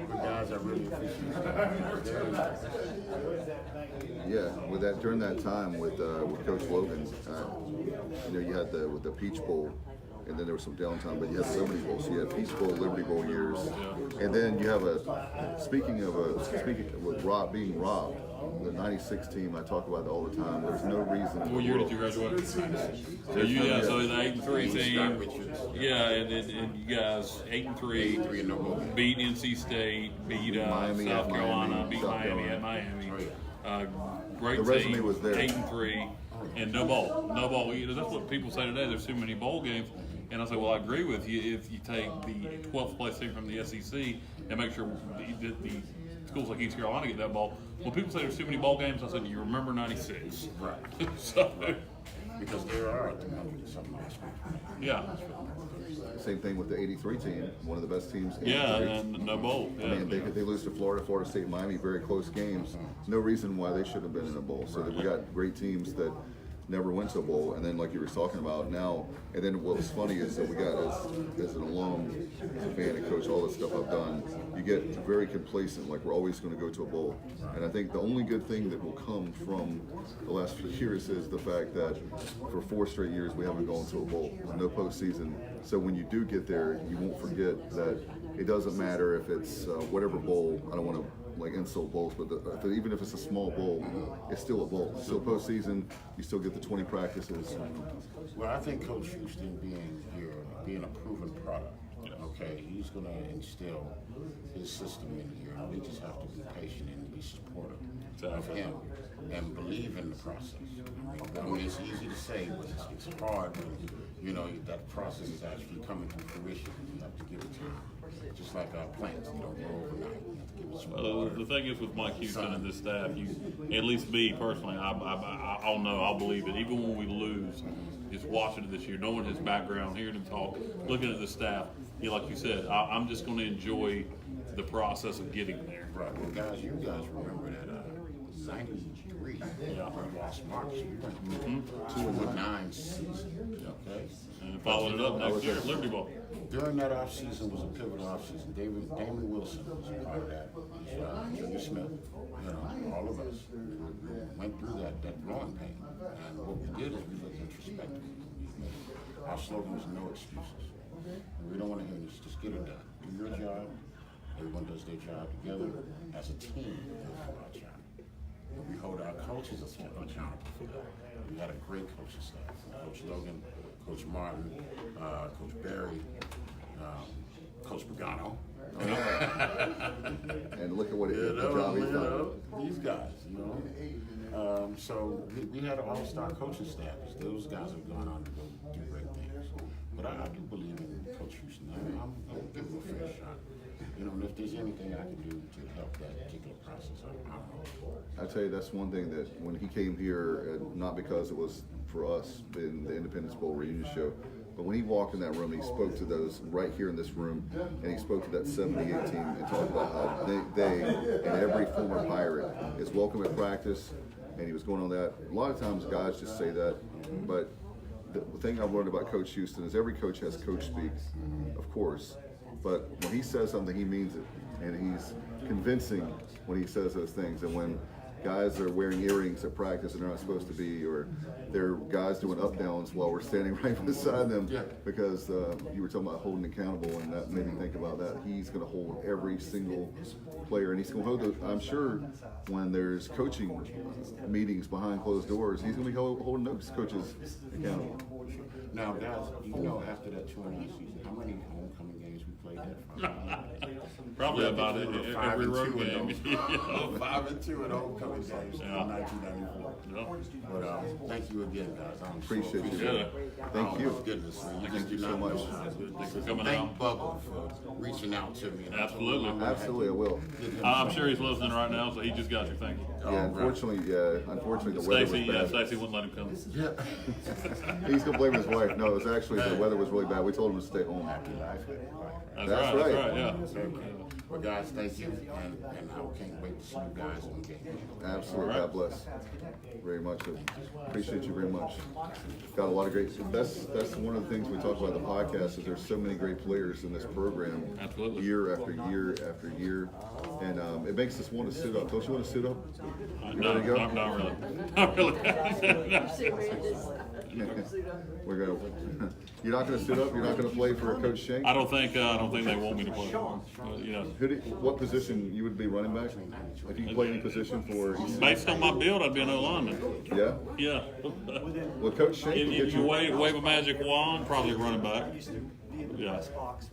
But guys, I really appreciate it. Yeah, with that during that time with Coach Logan, you had with the Peach Bowl, and then there was some downtime, but you had the Liberty Bowl, so you had Peach Bowl, Liberty Bowl years, and then you have speaking with Rob being Rob, the '96 team I talk about it all the time. There's no reason. What year did you graduate? So so the 8-3 team. Yeah, and you guys 8-3, beat NC State, beat Miami South at Carolina, Miami, beat South Miami Carolina. at Miami. Great The resume team. was there. 8-3, and no bowl. That's what people say today. There's too many bowl games. And I say, well, I agree with you. If you take the 12th place team from the SEC and make sure the schools like East Carolina get that bowl. Well, people say there's too many bowl games. I said, you remember '96? Right. So, Because there are 300-something high schools. yeah, Same thing with the '83 team, one of the best teams. In yeah, the and no bowl. Yeah. I mean, they lose to Florida State, Miami, very close games. No reason why they should have been in a bowl. So that we got great teams that never went to a bowl, and then like you were talking about now, and then what was funny is that we got as an alum, as a fan and coach, all the stuff I've done, you get very complacent, like we're always going to go to a bowl. And I think the only good thing that will come from the last few years is the fact that for 4 straight years we haven't gone to a bowl, no postseason. So when you do get there, you won't forget that it doesn't matter if it's whatever bowl. I don't want to insult bowls, but even if it's a small bowl, it's still a bowl. It's still postseason. You still get the 20 practices. Well, I think Coach Houston being a proven product, okay, he's going to instill his system in here. We just have to be patient and be supportive of him and believe in the process. I mean, it's easy to say, but it's hard when, that process is actually coming to fruition. You have to give it to him. Just like our plants, you don't grow overnight. You have to give it some Well, water. the thing is with Mike Houston and this staff, at least me personally, I'll believe it. Even when we lose, just watching it this year, knowing his background, hearing him talk, looking at the staff, like you said, I'm just going to enjoy the process of getting there. Right. Well, guys, you guys remember that 93, we lost March. We went 2-9 season. Okay. And following it up next year at Liberty Bowl. During that offseason was a pivotal offseason. Damon Wilson was a part of that. Junior Smith, all of us went through that growing pain. And what we did is we looked introspective. Our slogan was no excuses. We don't want to hear this. Just get it done. Do your job. Everyone does their job together. As a team, we do our job. And we hold our coaches accountable for that. We had a great coaching staff. Coach Logan, Coach Martin, Coach Barry, Coach Pagano. we had an all-star coaching staff. Those guys have gone on to go do great things. But I do believe in Coach Houston. I'm going to give him a fair shot. You know, and if there's anything I can do to help that particular process, I'm all for it. I tell you, that's one thing that when he came here, not because it was for us in the Independence Bowl reunion show, but when he walked in that room, he spoke to those right here in this room, and he spoke to that 78 team and talked about how they and every former Pirate is welcome at practice, and he was going on that. A lot of times guys just say that, but the thing I've learned about Coach Houston is every coach has coach speak, of course, but when he says something, he means it, and he's convincing when he says those things. And when guys are wearing earrings at practice and they're not supposed to be, or they're guys doing up downs while we're standing right beside them, because you were talking about holding accountable, and that made me think about that. He's going to hold every single player, and he's going to hold those. I'm sure when there's coaching meetings behind closed doors, he's going to be holding those coaches accountable. Now, guys, you know, after that 2-9 season, how many homecoming games we played that? Probably about it every road game. 5-2 at homecoming games in 1994. But thank you again, guys. I'm Appreciate you. Yeah. Thank you. Goodness, Thank you so much. Thanks for coming Thank out. Bubba for reaching out to me. Absolutely. Absolutely, I will. I'm sure he's listening right now, so he just got your thank you. Yeah, unfortunately, the weather was bad. Stacey wouldn't let him come. He's gonna blame his wife. No, it was actually the weather was really bad. We told him to stay home. That's right, yeah. Well, guys, thank you, and I can't wait to see you guys on game. Absolutely, God bless. Very much. Appreciate you very much. Got a lot of great. That's one of the things we talk about in the podcast is there's so many great players in this program. Absolutely. Year after year after year, and it makes us want to sit up. Don't you want to sit up? No, ready to go? not really. Not really. We're gonna. You're not gonna sit up. You're not gonna play for Coach Shank. I don't think they want me to play. You know, What position you would be running back? If you play any position for? based on my build, I'd be an O-lineman. Yeah. Yeah. Well, Coach Shank will get If you you. wave a magic wand, probably running back. Yeah.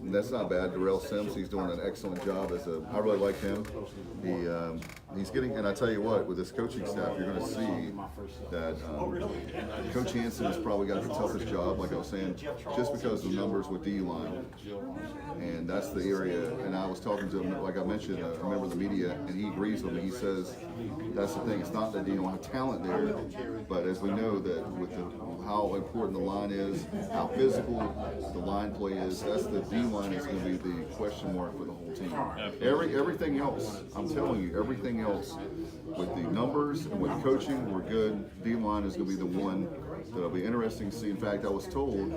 That's not bad. Darrell Sims, he's doing an excellent job. I really like him. He's getting, and I tell you what, with this coaching staff, you're going to see that Coach Hansen has probably got the toughest job, like I was saying, just because of the numbers with D-line. And that's the area. And I was talking to him, like I mentioned, a member of the media, and he agrees with me. He says that's the thing. It's not that you don't have talent there, but as we know that with how important the line is, how physical the line play is, that's the D-line is going to be the question mark for the whole team. Everything else, I'm telling you, everything else with the numbers and with the coaching, we're good. D-line is going to be the one that'll be interesting to see. In fact, I was told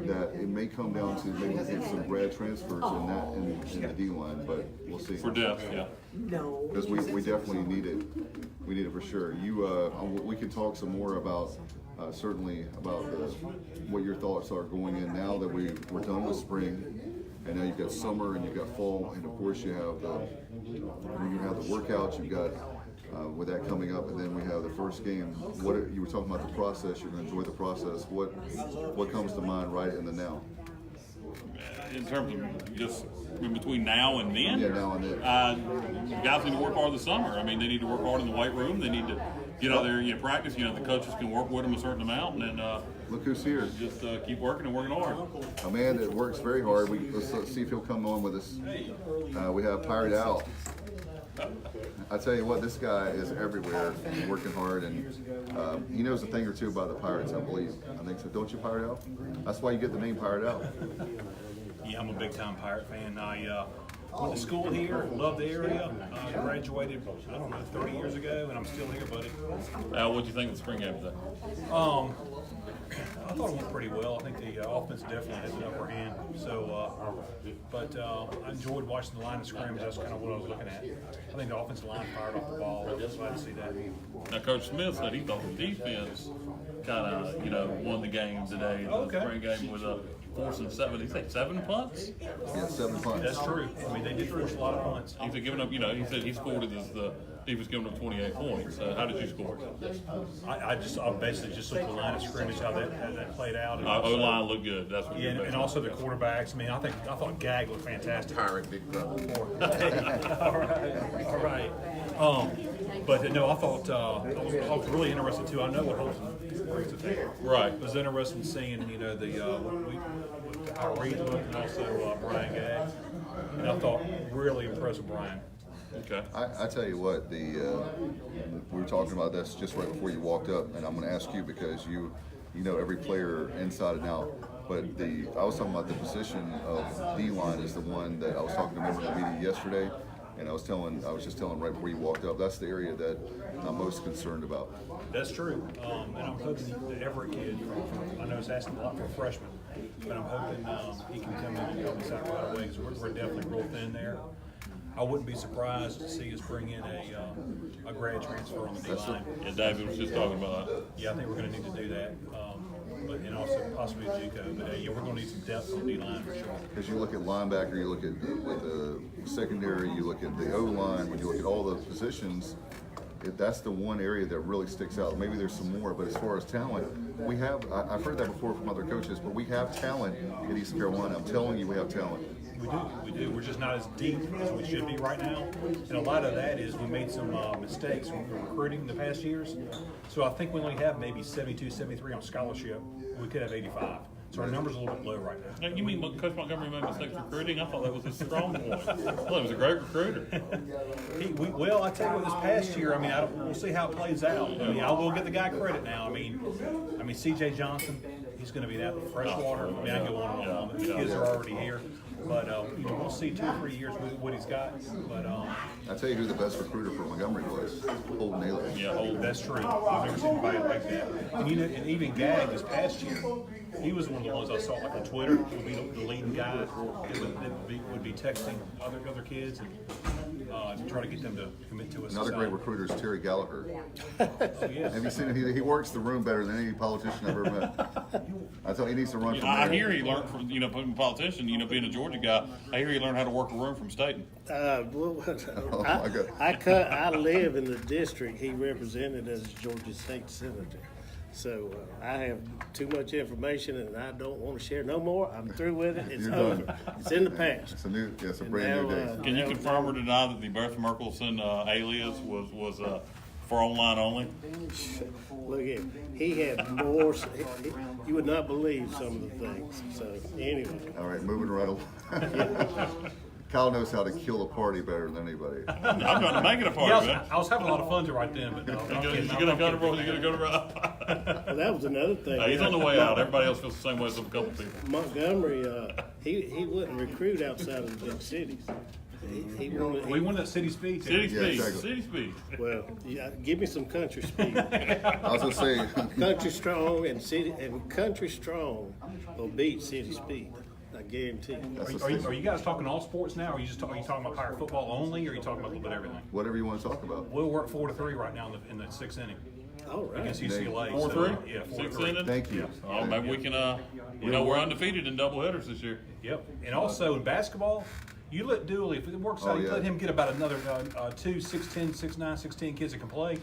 that it may come down to maybe get some grad transfers in the D-line, but we'll see. For depth, yeah. Because we definitely need it. We need it for sure. We can talk some more about certainly about what your thoughts are going in now that we're done with spring, and now you've got summer and you've got fall, and of course you have the workouts. You've got with that coming up, and then we have the first game. You were talking about the process. You're going to enjoy the process. What comes to mind right in the now? In terms of just in between now and then, Yeah, now and then. guys need to work hard this summer. I mean, they need to work hard in the weight room. They need to get out there, practice. The coaches can work with them a certain amount, and then Look who's here. just keep working and working hard. A man that works very hard. Let's see if he'll come on with us. We have Pirate Al. I tell you what, this guy is everywhere and working hard, and he knows a thing or two about the Pirates, I believe. I think so. Don't you, Pirate Al? That's why you get the name Pirate Al. Yeah, I'm a big-time Pirate fan. I went to school here, love the area. Graduated, 30 years ago, and I'm still here, buddy. What do you think of the spring game today? I thought it went pretty well. I think the offense definitely has an upper hand. So, but I enjoyed watching the line of scrimmage. That's kind of what I was looking at. I think the offensive line fired off the ball. I was glad to see that. Now, Coach Smith said he thought the defense kind of, won the game today. The spring game with forcing 7. Did he say 7 punts? Yeah, 7 punts. That's true. I mean, they did force a lot of punts. He said giving up. He said he scored it as the defense giving up 28 points. How did you score? I basically just looked at the line of scrimmage, how that played out. And O-line looked good. That's what. Yeah, and also the quarterbacks. I mean, I thought Gag looked fantastic. Pirate big brother. All right. But no, I thought I was really interested too. I know what Holton brings to the table. Right. It was interesting seeing, you know, how Reed looked and also Brian Gagg. And I thought really impressed with Brian. Okay. I tell you what, we were talking about this just right before you walked up, and I'm going to ask you because you know every player inside and out. But I was talking about the position of D-line is the one that I was talking to a member of the media yesterday, and I was just telling right before you walked up, that's the area that I'm most concerned about. That's true. And I'm hoping that every kid, I know it's asking a lot for a freshman, but I'm hoping he can come in and help us out right away because we're definitely real thin there. I wouldn't be surprised to see us bring in a grad transfer on the D-line. Yeah, David was just talking about that. Yeah, I think we're going to need to do that. And also possibly a JUCO. But yeah, we're going to need some depth on D-line for sure. Because you look at linebacker, you look at the secondary, you look at the O-line, when you look at all the positions, that's the one area that really sticks out. Maybe there's some more, but as far as talent, we have, I've heard that before from other coaches, but we have talent in East Carolina. I'm telling you, we have talent. We do. We're just not as deep as we should be right now. And a lot of that is we made some mistakes when we were recruiting the past years. So I think we only have maybe 72, 73 on scholarship. We could have 85. So our number's a little bit low right now. Now, you mean Coach Montgomery made mistakes recruiting? I thought that was his strong point. Well, he was a great recruiter. Well, I tell you what, this past year, I mean, we'll see how it plays out. I mean, I will give the guy credit now. I mean, C.J. Johnson, he's going to be that freshwater. I mean, I can go on and on. The kids are already here. But you know, we'll see 2 or 3 years what he's got. But I'll tell you who the best recruiter for Montgomery was. Holden Naylor. Yeah, that's true. I've never seen anybody like that. And you know, and even Gagg this past year, he was one of the ones I saw like on Twitter. Would be the leading guy that would be texting other kids and try to get them to commit to us. Another great recruiter is Terry Gallagher. Oh, yes. Have you seen him? He works the room better than any politician I've ever met. I tell you, he needs to run from I there. hear he learned from, being a politician, being a Georgia guy. I hear he learned how to work a room from Staten. Oh, my God. I live in the district he represented as Georgia State Senator. So I have too much information and I don't want to share no more. I'm through with it. It's You're over. done. It's in the past. It's a brand new day. Can you confirm or deny that the Bertha Merkelson alias was for online only? Look at he had more. You would not believe some of the things. So anyway. All right, moving right along. Kyle knows how to kill a party better than anybody. I'm not making a party, man. I was having a lot of fun to right then, but no, You gonna go to Well, that was another thing. He's on the way out. Everybody else feels the same way as a couple people. Montgomery, he wouldn't recruit outside of the big cities. He wanted. we wanted that city speed. City Yeah, speed. exactly. City speed. Well, yeah, give me some country speed. I was gonna say, Country strong and country strong will beat city speed. I guarantee you. Are you guys talking all sports now? Or are you talking about Pirate football only, or are you talking about a little bit of everything? whatever you want to talk about. We'll work 4-3 right now in the 6th inning All right. against UCLA. 4-3? Yeah, 6 4-3. innings? Thank you. Oh, maybe we can. We're undefeated in doubleheaders this year. Yep. And also in basketball, you let Dooley, if it works out, you yeah. let him get about another 2 6'10", 6'9", 16 kids that can play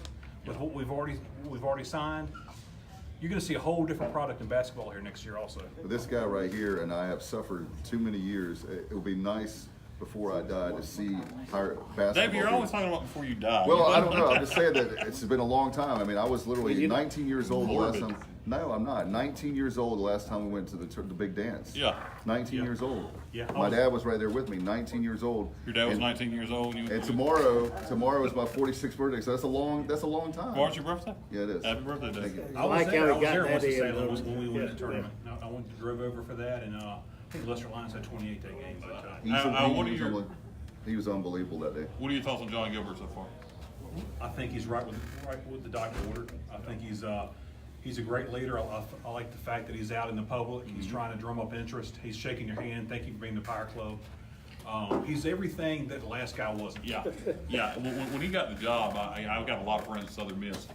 with what we've already signed. You're going to see a whole different product in basketball here next year also. But this guy right here, and I have suffered too many years. It would be nice before I die to see Pirate basketball. Dave, you're always talking about before you die. Well, I don't know. I'm just saying that it's been a long time. I mean, I was literally Well, 19 years old the last morbid. time. No, I'm not. 19 years old the last time we went to the big dance. Yeah. 19 Yeah. years old. Yeah. My dad was right there with me. 19 years old. Your dad was And- 19 years old. And tomorrow is my 46th birthday. So that's a long time. Tomorrow's your birthday? Yeah, it is. Happy birthday, Dave. Thank you. I was like there. how I he was got there that once in in, Salem those- when we won yeah, the tournament. I went and drove over for that, and I think Lester Lyons had 28 that game. But He was unbelievable that day. What are your thoughts on John Gilbert so far? I think he's right with the doctor ordered. I think he's a great leader. I like the fact that he's out in the public. He's trying to drum up interest. He's shaking your hand. Thank you for being the Pirate Club. He's everything that the last guy wasn't. Yeah. When he got the job, I've got a lot of friends at Southern Miss,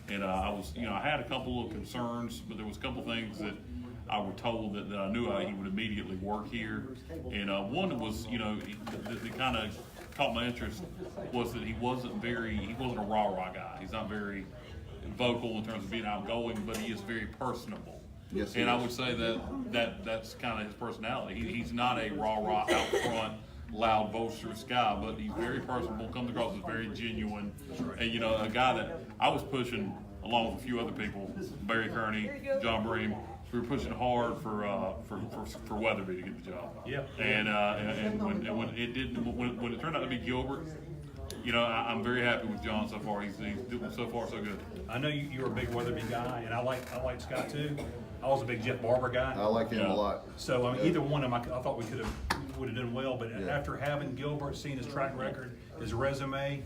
and I had a couple of concerns, but there was a couple things that I were told that I knew he would immediately work here, and one was, that kind of caught my interest was that he wasn't a rah-rah guy. He's not very vocal in terms of being outgoing, but he is very personable. Yes, he and I is. would say that's kind of his personality. He's not a rah-rah out front, loud, boisterous guy, but he's very personable, comes across as very genuine. And, you know, a guy that I was pushing along with a few other people, Barry Kearney, John Bream. We were pushing hard for Weatherby to get the job. Yeah. And when it didn't, when it turned out to be Gilbert, you know, I'm very happy with John so far. He's doing so far so good. I know you were a big Weatherby guy, and I like Scott too. I was a big Jeff Barber guy. I like him a lot. So I mean, either one of them, I thought we would have done well. But after having Gilbert, seeing his track record, his resume,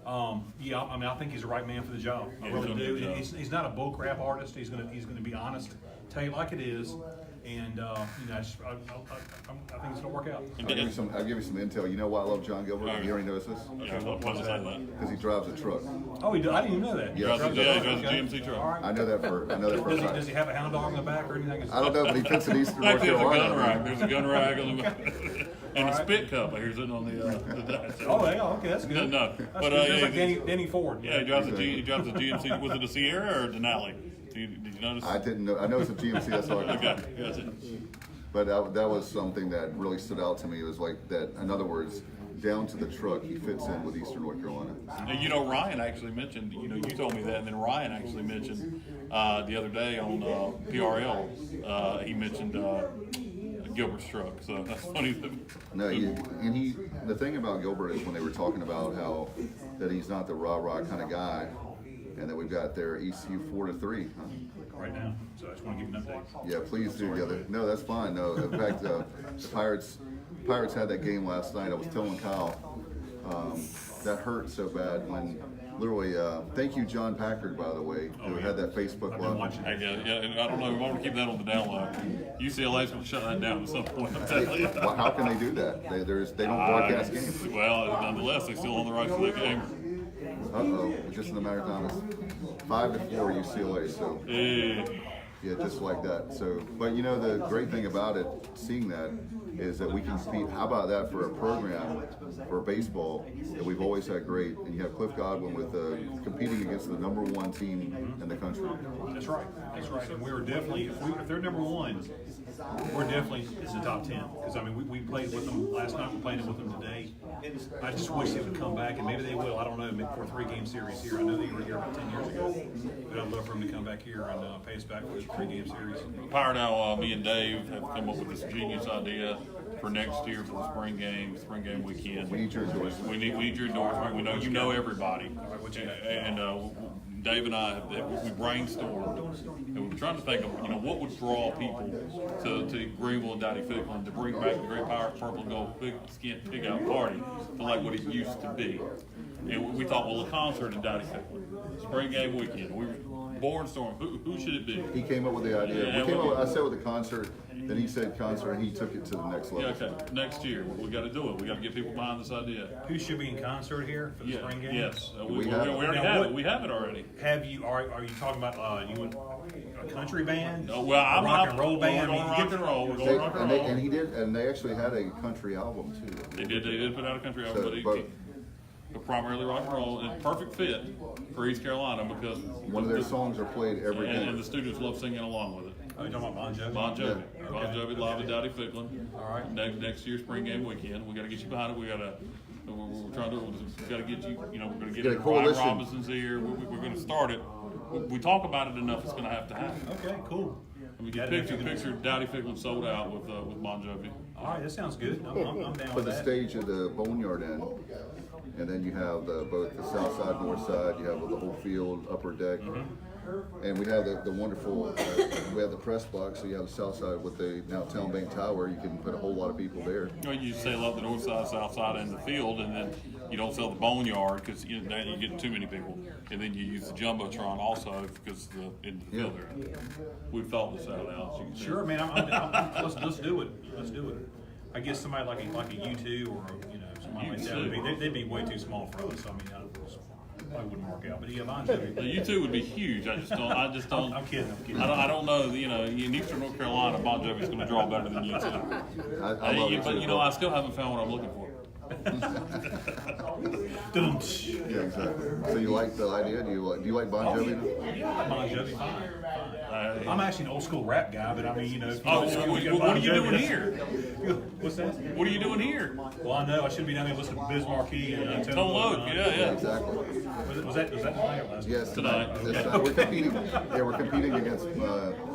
I mean, I think he's the right man for the job. I really do. He's not a bullcrap artist. He's gonna be honest, tell you like it is, and you know, I think it's gonna work out. I'll give you some intel. You know why I love John Gilbert? You already noticed this? Yeah, what was that? Because he drives a truck. Oh, he does? I didn't even know that. Yeah, He drives a GMC truck. All right. I know that for a fact. Does he have a hound dog in the back or anything? I don't know, but he fits in Eastern North Actually, there's a gun Carolina. rack. There's a gun rack on the and a spit cup. Here's it on the dash. Oh, yeah, okay, that's good. No, That's but good. There's like Danny Ford. yeah, he drives the GMC. Was it a Sierra or a Denali? Did you notice? I didn't know. I know it's a GMC. That's all I Okay, gotcha. But that was something that really stood out to me. It was like that. In other words, down to the truck, he fits in with Eastern North Carolina. And you know, Ryan actually mentioned. You know, you told me that, and then Ryan actually mentioned the other day on PRL. He mentioned Gilbert's truck. So that's funny. No, the thing about Gilbert is when they were talking about how that he's not the rah-rah kind of guy, and that we've got their ECU 4-3. Huh? Right now, so I just want to give you an update. Yeah, please do. No, that's fine. No, in fact, the Pirates had that game last night. I was telling Kyle that hurt so bad when literally. Thank you, John Packard, by the way, who had that Facebook I've been watching. Live. Yeah, and I don't know. We want to keep that on the down low. UCLA's going to shut that down at some point. I'm telling you. Well, how can they do that? They don't broadcast games. Well, nonetheless, they still own the rights to that game. Just in a matter of time, it's 5-4 UCLA. So. Yeah, just like that. So, but you know, the great thing about it, seeing that, is that we can compete. How about that for a program for baseball that we've always had great? And you have Cliff Godwin with competing against the #1 team in the country. That's right. That's right. And we were definitely, if they're #1, we're definitely in the top 10. Because I mean, we played with them last night. We're playing with them today. I just wish they would come back, and maybe they will. I don't know. Maybe for a 3-game series here. I know they were here about 10 years ago, but I'd love for them to come back here and pay us back for this 3-game series. Power now, me and Dave have come up with this genius idea for next year for the spring game weekend. We need your endorsement. We need your endorsement. We know you know everybody, and Dave and I we brainstormed, and we were trying to think of what would draw people to Greenville and Dowdy Ficklin to bring back the Great Purple and Gold Pig Out Party to like what it used to be. And we thought, well, a concert in Dowdy Ficklin, spring game weekend. We were brainstorming who should it be? He came up with the idea. I said with the concert. Then he said concert, and he took it to the next level. Yeah, okay. Next year, we got to do it. We got to get people behind this idea. Who should be in concert here for the spring game? Yes, we already have it. We have it already. Have you? Are you talking about a country band? No, well, I'm rock and roll band. We're going rock and roll. We're going rock and roll. And he did, and they actually had a country album too. They did put out a country album, but primarily rock and roll, and perfect fit for East Carolina because one of their songs are played every game, and the students love singing along with it. Oh, you're talking about Bon Jovi? Bon Jovi. Yeah. Bon Jovi live at Dowdy Ficklin. All right. Next year's spring game weekend. We got to get you behind it. We're trying to. We got to get you. We're going to get Ryan Robinson's here. We're going to start it. We talk about it enough. It's going to have to happen. Okay, cool. We get picture Dowdy Ficklin sold out with Bon Jovi. All right, that sounds good. I'm down with that. Put the stage of the Boneyard in, and then you have both the south side, north side. You have the whole field, upper deck. And we have the wonderful, we have the press box, so you have the south side with the now Town Bank Tower. You can put a whole lot of people there. You sell out the north side, south side, and the field, and then you don't sell the boneyard because you get too many people. And then you use the jumbotron also because in the field there. We've thought this out. Sure, man. Let's do it. Let's do it. I guess somebody like a U2 or somebody like that they'd be way too small for us. I mean, probably wouldn't work out. But yeah, Bon Jovi. The U2 would be huge. I just don't. I'm kidding. I don't know. In Eastern North Carolina, Bon Jovi is going to draw better than U2. I love it too. But I still haven't found what I'm looking for. Yeah, exactly. So you like the idea? Do you like Bon Jovi? Yeah, I like Bon Jovi. Fine. I'm actually an old school rap guy, but I mean, what are you doing here? What's that? What are you doing here? Well, I know I should be down there listening to Biz Marquee and Tone Loc, yeah. Exactly. Was that tonight or last? Yes, Tonight. We're competing. Yeah, we're competing against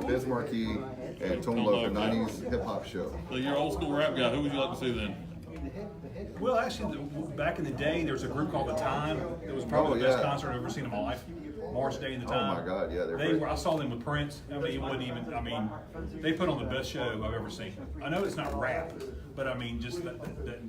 Biz Marquee and Tone Loc, a Loc, yeah. 90s hip hop show. So you're an old school rap guy. Who would you like to see then? Well, actually, back in the day, there was a group called The Time. It was probably the best concert I've ever seen in my life. March Day in The Time. Oh my God, yeah, I saw them with Prince. I mean, it wasn't even. I mean, they put on the best show I've ever seen. I know it's not rap, but I mean, just that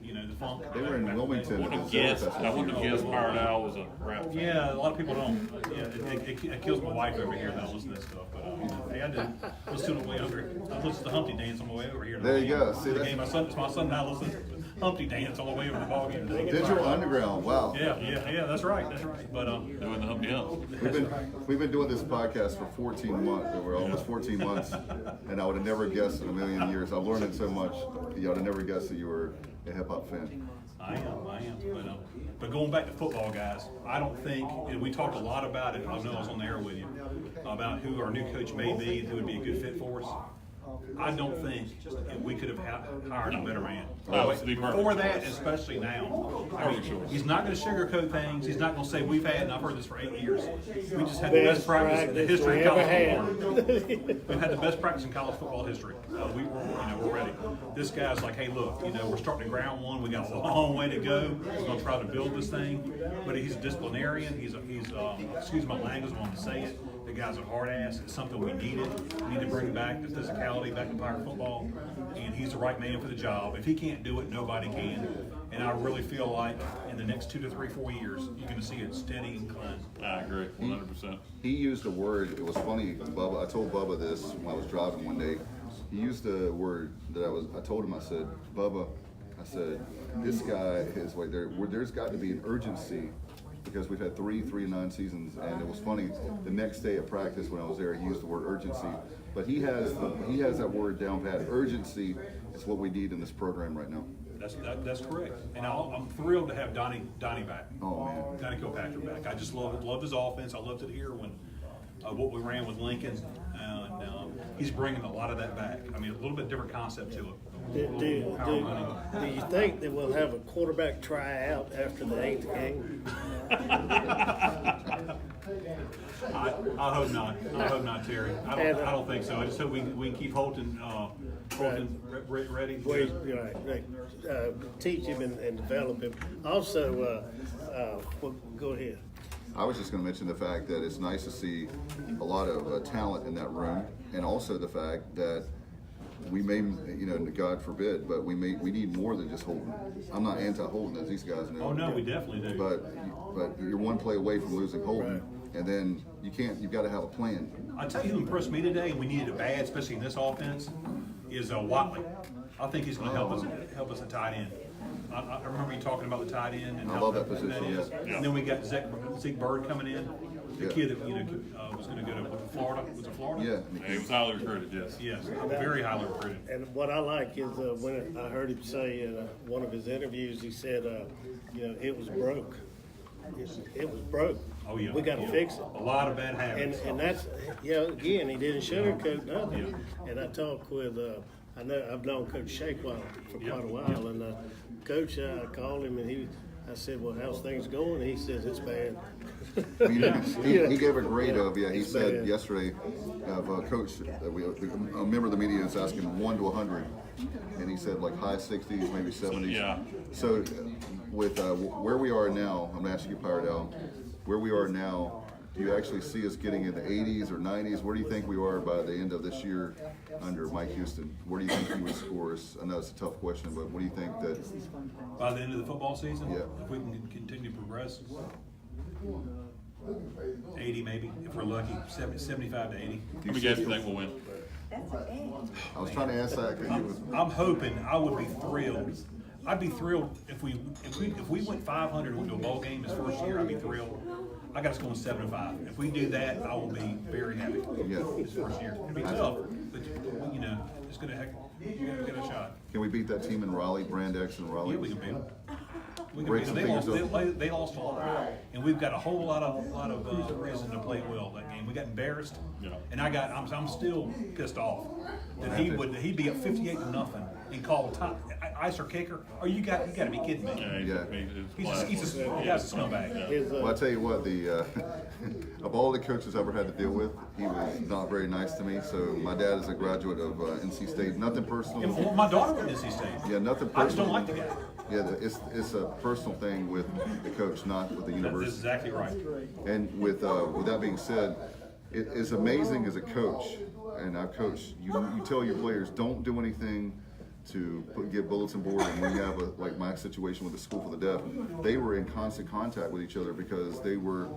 you know, the funk. They were in Wilmington. I wouldn't have guessed Pirate Owl was a rap fan. Yeah, a lot of people don't. Yeah, it kills my wife over here that listen to this stuff. But hey, I did listen to it way over. I listened to Humpty Dance on the way over here. There you go. See, the game. My son now listens to Humpty Dance on the way over the ball game. Digital Underground. Wow. Yeah. That's right. But Doing the Humpty Hump. We've been doing this podcast for 14 months. We're almost 14 months, and I would have never guessed in a million years. I've learned it so much. I would have never guessed that you were a hip hop fan. I am. But going back to football, guys, I don't think, and we talked a lot about it. I know I was on the air with you about who our new coach may be and who would be a good fit for us. I don't think we could have hired a better man. For that, especially now. I mean, he's not going to sugarcoat things. He's not going to say we've had, and I've heard this for 8 years. We just had the best practice in the history of college football. We've had the best practice in college football history. We're ready. This guy's like, hey, look, we're starting to ground one. We got a long way to go. We're going to try to build this thing. But he's a disciplinarian. He's excuse my language, I want to say it. The guy's a hard ass. It's something we needed. We need to bring back the physicality back to Pirate football, and he's the right man for the job. If he can't do it, nobody can. And I really feel like in the next 2 to 3, 4 years, you're going to see a steady incline. I agree, 100%. He used a word. It was funny, Bubba. I told Bubba this when I was driving one day. He used a word that I told him. I said, Bubba, I said, this guy is like there's got to be an urgency. Because we've had 3-9 seasons, and it was funny. The next day at practice, when I was there, he used the word urgency. But he has that word down pat. Urgency is what we need in this program right now. That's correct. And I'm thrilled to have Donnie back. Oh man, Donnie Kilpatrick back. I just love his offense. I loved it here when what we ran with Lincoln, and he's bringing a lot of that back. I mean, a little bit different concept to it. Do you think that we'll have a quarterback tryout after the 8th game? I hope not. I hope not, Terry. I don't think so. I just hope we can keep Holton ready. Teach him and develop him. Also, go ahead. I was just going to mention the fact that it's nice to see a lot of talent in that room, and also the fact that we may, God forbid, but we need more than just Holton. I'm not anti-Holton, as these guys know. Oh no, we definitely do. But you're one play away from losing Holton, and then you've got to have a plan. I tell you who impressed me today, and we needed it bad, especially in this offense, is Watley. I think he's going to help us at tight end. I remember you talking about the tight end and I how love that position. is. And then we got Zeke Bird coming in. The kid that was going to go to Florida. Was it Florida? Yeah. He was highly recruited, yes. Yes, very highly recruited. And what I like is when I heard him say in one of his interviews, he said, it was broke. It was broke. Oh yeah. We got to fix it. A lot of bad habits. And that's again, he didn't sugarcoat nothing. Yeah. And I talked with I've known Coach Shakewell for quite a while, and Coach, I called him and I said, well, how's things going? He says it's bad. He gave a grade of, he said bad. Yesterday, Coach, a member of the media is asking 1 to 100, and he said like high 60s, maybe 70s. Yeah. So with where we are now, I'm going to ask you, Pirate Al, where we are now, do you actually see us getting in the 80s or 90s? Where do you think we are by the end of this year under Mike Houston? Where do you think he would score us? I know it's a tough question, but what do you think that... By the end of the football season? Yeah. If we can continue to progress? 80 maybe, if we're lucky. 75 to 80. How many guys do you think we'll win? I was trying to ask that because I'm hoping. I would be thrilled. I'd be thrilled if we went 500 and went to a bowl game his first year. I'd be thrilled. I got us going 7-5. If we do that, I will be very happy. Yeah. His first year. It'll be tough, but it's gonna get a shot. Can we beat that team in Raleigh, Brand X and Raleigh? Yeah, we can beat them. We can Break beat some them. fingers They lost a lot, and we've got a whole lot of reason to play well that game. We got embarrassed, and I'm still pissed off that he'd be up 58-0 and call time. ice our kicker? Oh, you got to be kidding me. Yeah. He's a scumbag. Well, I tell you what, of all the coaches I've ever had to deal with, he was not very nice to me. So my dad is a graduate of NC State. Nothing personal. And my daughter went to NC State. Yeah, nothing personal. I just don't like the guy. Yeah, it's a personal thing with the coach, not with the university. That's exactly right. And with that being said, it is amazing as a coach, and I've coached. You tell your players don't do anything to get bulletin board, and when you have like my situation with the School for the Deaf, they were in constant contact with each other because they were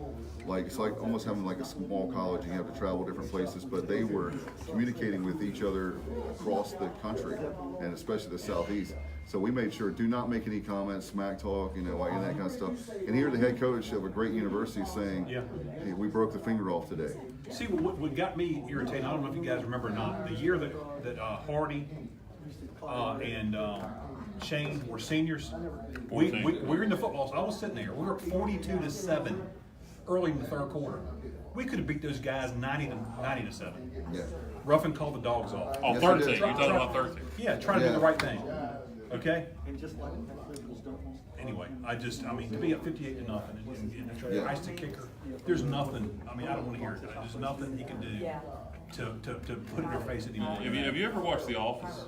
like, it's like almost having like a small college and you have to travel different places, but they were communicating with each other across the country and especially the Southeast. So we made sure, do not make any comments, smack talk, and that kind of stuff. And here the head coach of a great university saying, hey, we broke the finger off today. See, what got me irritated, I don't know if you guys remember or not, the year that Hardy and Shane were seniors, we were in the football, so I was sitting there, we were 42-7 early in the third quarter. We could have beat those guys 90-7. Yeah. Ruffin called the dogs off. Oh, Yes, 13. I did. You're talking about 13. Yeah, trying to do Yeah. the right thing. Okay? Anyway, to be up 58-0 and try to Yeah. ice the kicker, there's nothing, I don't want to hear it. There's nothing he can do to put in our face anymore. Have you ever watched The Office?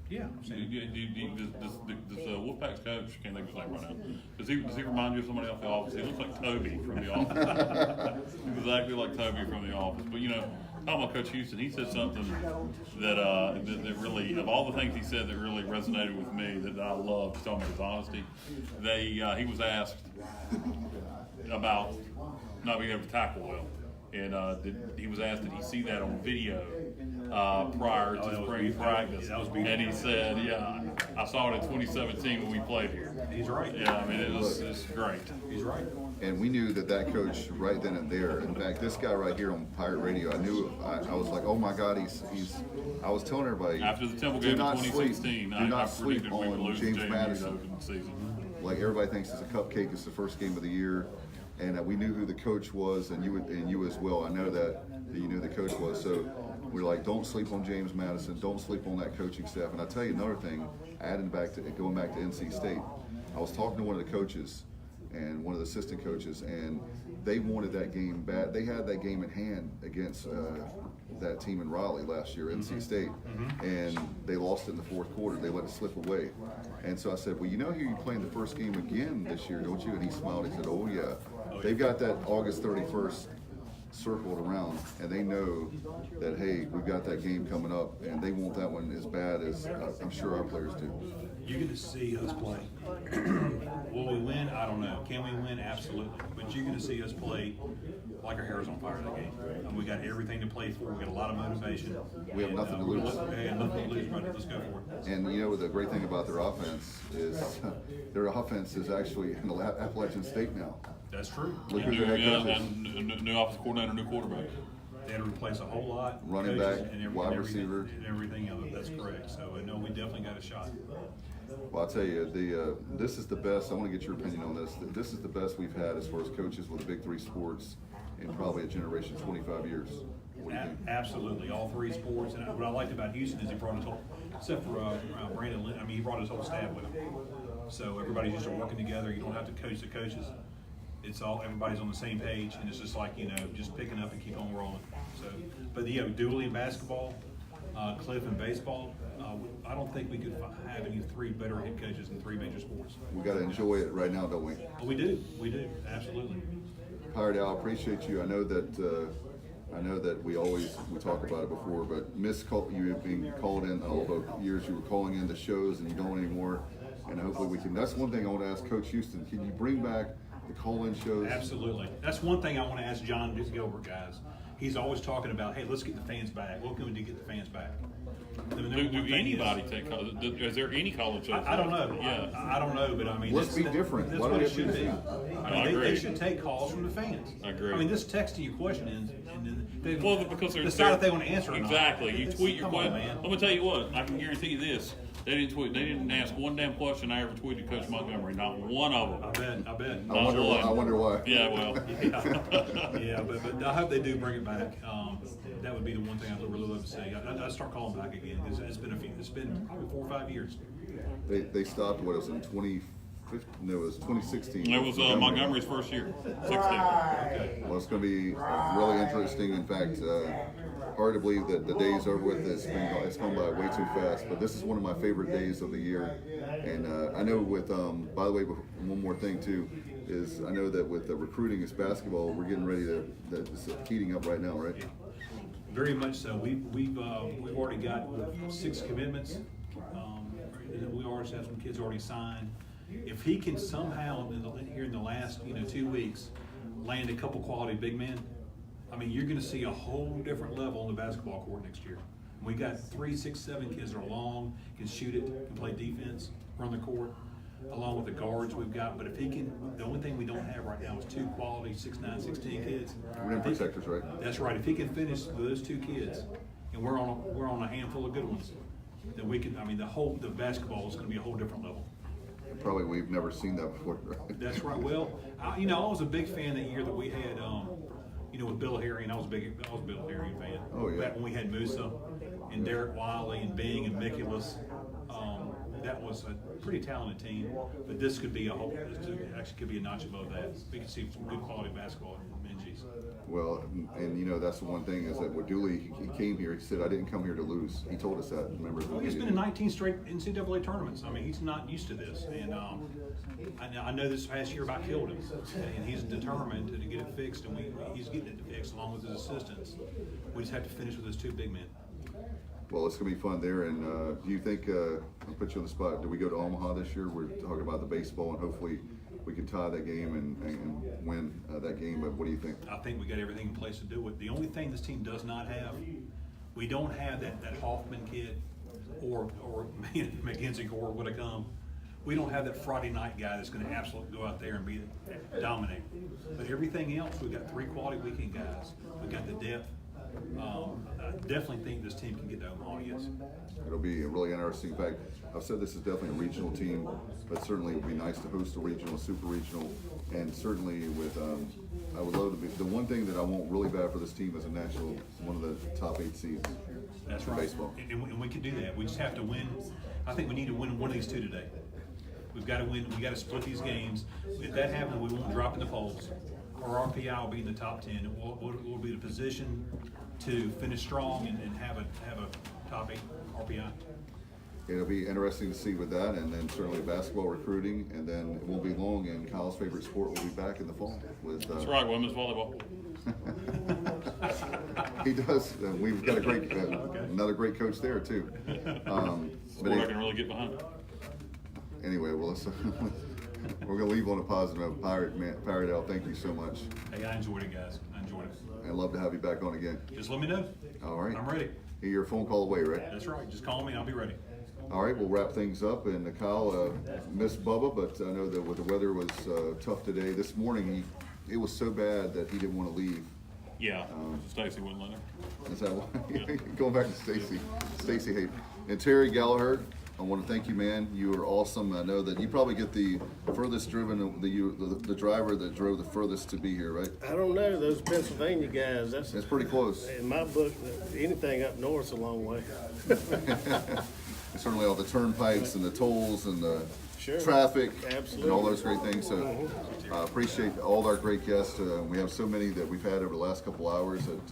Yeah. Does Wolfpack's coach, can't think of his name right now, does he remind you of somebody off The Office? He looks like Toby from The Office. He's exactly like Toby from The Office. But talking about Coach Houston, he said something that really, of all the things he said that really resonated with me, that I loved, talking about his honesty. He was asked about not being able to tackle well. And he was asked, did he see that on video prior to spring practice? And he said, yeah, I saw it in 2017 when we played here. He's right. Yeah, it's great. He's right. And we knew that coach right then and there. In fact, this guy right here on Pirate Radio, I was like, oh my God, I was telling everybody. After the Temple do game in not 2016, do I not sleep predicted we would on lose James to Madison. open season. Like everybody thinks it's a cupcake, it's the first game of the year. And we knew who the coach was, and you as well. I know that you knew the coach was. So we're like, don't sleep on James Madison. Don't sleep on that coaching staff. And I tell you another thing, going back to NC State, I was talking to one of the coaches and one of the assistant coaches, and they wanted that game bad. They had that game in hand against that team in Raleigh last year, NC State, and they lost it in the fourth quarter. They let it slip away. And so I said, well, you're playing the first game again this year, don't you? And he smiled. He said, oh, yeah. They've got that August 31st circled around, and they know that, hey, we've got that game coming up, and they want that one as bad as I'm sure our players do. You're going to see us play. Will we win? I don't know. Can we win? Absolutely. But you're going to see us play like our hair is on fire in the game. We got everything to play for. We got a lot of motivation. We have nothing to lose. Yeah, nothing to lose, brother. Let's go for it. And the great thing about their offense is actually in the Appalachian State now. That's true. Look who their head coach is. And new offensive coordinator, new quarterback. They had to replace a whole lot. Running coaches back, and wide receiver. And everything else. That's correct. So, no, we definitely got a shot. Well, I'll tell you, this is the best. I want to get your opinion on this. This is the best we've had as far as coaches with the big three sports in probably a generation, 25 years. What do you think? Absolutely, all three sports. And what I liked about Houston is he brought his whole, except for Brandon, he brought his whole staff with him. So everybody's just working together. You don't have to coach the coaches. It's all, everybody's on the same page, and it's just like, just picking up and keep on rolling. So, but Dooley in basketball, Cliff in baseball, I don't think we could have any three better head coaches in three major sports. We got to enjoy it right now, don't we? But we do, absolutely. Pirate Al, I appreciate you. I know that we talk about it before, but you have been called in all the years you were calling in the shows, and you don't anymore. And hopefully we can. That's one thing I want to ask Coach Houston. Can you bring back the call-in shows? Absolutely. That's one thing I want to ask John Gilbert, guys. He's always talking about, hey, let's get the fans back. What can we do to get the fans back? Do anybody take college? Is there any college shows? I don't know. Yeah. I don't know, but Let's be different. That's Why do what we it have to should be be. different? They should take calls from the fans. I agree. This texting you question is, and then they Because they're decide if they want to answer or not. Exactly. You tweet your Come on, question. man. I'm gonna tell you what. I can guarantee you this. They didn't ask one damn question I ever tweeted Coach Montgomery. Not one of them. I bet. I wonder why. Yeah, well. Yeah, but I hope they do bring it back. That would be the one thing I'd really love to see. I'd start calling back again, because it's been probably 4 or 5 years. They stopped what, it was in 2015? No, it was 2016. It was Montgomery's first year, 16. Well, it's going to be really interesting. In fact, hard to believe that the day's over with. It's gone by way too fast. But this is one of my favorite days of the year. And I know with, by the way, one more thing too, is I know that with the recruiting as basketball, we're getting ready to, it's heating up right now, right? Very much so. We've already got 6 commitments. We already have some kids already signed. If he can somehow here in the last 2 weeks land a couple quality big men, I mean, you're going to see a whole different level on the basketball court next year. We got 3, 6, 7 kids that are long, can shoot it, can play defense, run the court, along with the guards we've got. But if he can, the only thing we don't have right now is 2 quality 6'9", 16 kids. Rim protectors, right? That's right. If he can finish with those 2 kids, and we're on a handful of good ones, then we can. I mean, the basketball is going to be a whole different level. Probably we've never seen that before, right? That's right. Well, I was a big fan that year that we had, with Bill Harry, and I was a Bill Harry fan. Oh, yeah. Back when we had Musa and Derek Wiley and Bing and Mikulas, that was a pretty talented team. But this could be actually could be a notch above that. We could see some good quality basketball in Minji's. Well, and that's the one thing is that with Dooley, he came here. He said, "I didn't come here to lose." He told us that. Remember? Well, he's been in 19 straight NCAA tournaments. I mean, he's not used to this, and I know this past year about killed him, and he's determined to get it fixed, and he's getting it fixed along with his assistants. We just have to finish with those 2 big men. Well, it's going to be fun there. And do you think, I'll put you on the spot, do we go to Omaha this year? We're talking about the baseball, and hopefully we can tie that game and win that game. But what do you think? I think we got everything in place to do it. The only thing this team does not have, we don't have that Hoffman kid or McKenzie Gore would have come. We don't have that Friday night guy that's going to absolutely go out there and dominate. But everything else, we've got 3 quality weekend guys. We've got the depth. I definitely think this team can get to Omaha, yes. It'll be really interesting. In fact, I've said this is definitely a regional team, but certainly it would be nice to host a regional, super regional, and certainly with, I would love to be, the one thing that I want really bad for this team is a national, one of the top 8 seeds. That's in right. Baseball. And we can do that. We just have to win. I think we need to win one of these 2 today. We've got to win. We got to split these games. If that happens, we won't drop in the polls. Our RPI will be in the top 10. We'll be in a position to finish strong and have a top 8 RPI. It'll be interesting to see with that, and then certainly basketball recruiting, and then it won't be long, and Kyle's favorite sport will be back in the fall. With, That's right, women's volleyball. He does. We've got another great coach there too. Sport I can really get behind. Anyway, well, we're going to leave on a positive note. Pirate Al, thank you so much. Hey, I enjoyed it, guys. I enjoyed it. I'd love to have you back on again. Just let me know. All right. I'm ready. You're a phone call away, right? That's right. Just call me and I'll be ready. All right, we'll wrap things up. And Kyle missed Bubba, but I know that the weather was tough today. This morning, it was so bad that he didn't want to leave. Yeah, Stacy wouldn't let him. Is that why? Yeah. Going back to Stacy. Stacy, hey. And Terry Gallagher, I want to thank you, man. You are awesome. I know that you probably get the furthest driven, the driver that drove the furthest to be here, right? I don't know, those Pennsylvania guys, that's pretty close. In my book, anything up north's a long way. Certainly all the turnpikes and the tolls and the Sure. traffic Absolutely. and all those great things. So I appreciate all our great guests. We have so many that we've had over the last couple hours that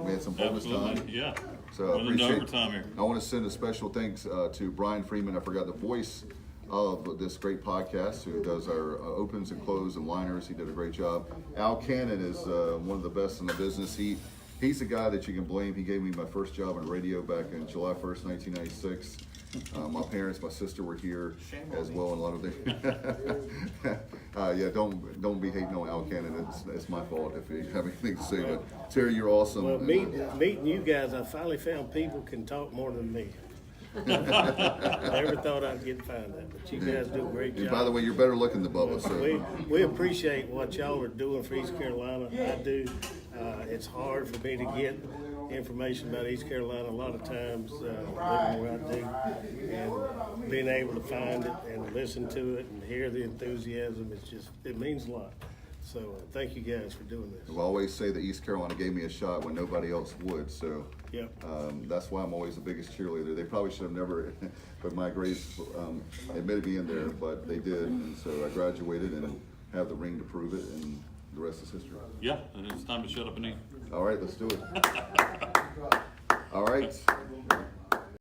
we had some bonus time. Absolutely, yeah. So I Went into appreciate overtime here. I want to send a special thanks to Brian Freeman. I forgot the voice of this great podcast who does our opens and close and liners. He did a great job. Al Cannon is one of the best in the business. He's the guy that you can blame. He gave me my first job on radio back in July 1st, 1996. My parents, my sister were here as well, and a lot of them. Yeah, don't be hating on Al Cannon. It's my fault if you have anything to say. But Terry, you're awesome. Well, meeting you guys, I finally found people can talk more than me. I never thought I'd get to find that, but you guys do a great job. And by the way, you're better looking than Bubba. So. We appreciate what y'all are doing for East Carolina. I do. It's hard for me to get information about East Carolina a lot of times, living where I do, and being able to find it and listen to it and hear the enthusiasm, it means a lot. So thank you guys for doing this. We always say that East Carolina gave me a shot when nobody else would, so Yep. that's why I'm always the biggest cheerleader. They probably should have never put my grades admitted me in there, but they did, and so I graduated and have the ring to prove it, and the rest is history. Yeah, and it's time to shut up and eat. All right, let's do it. All right.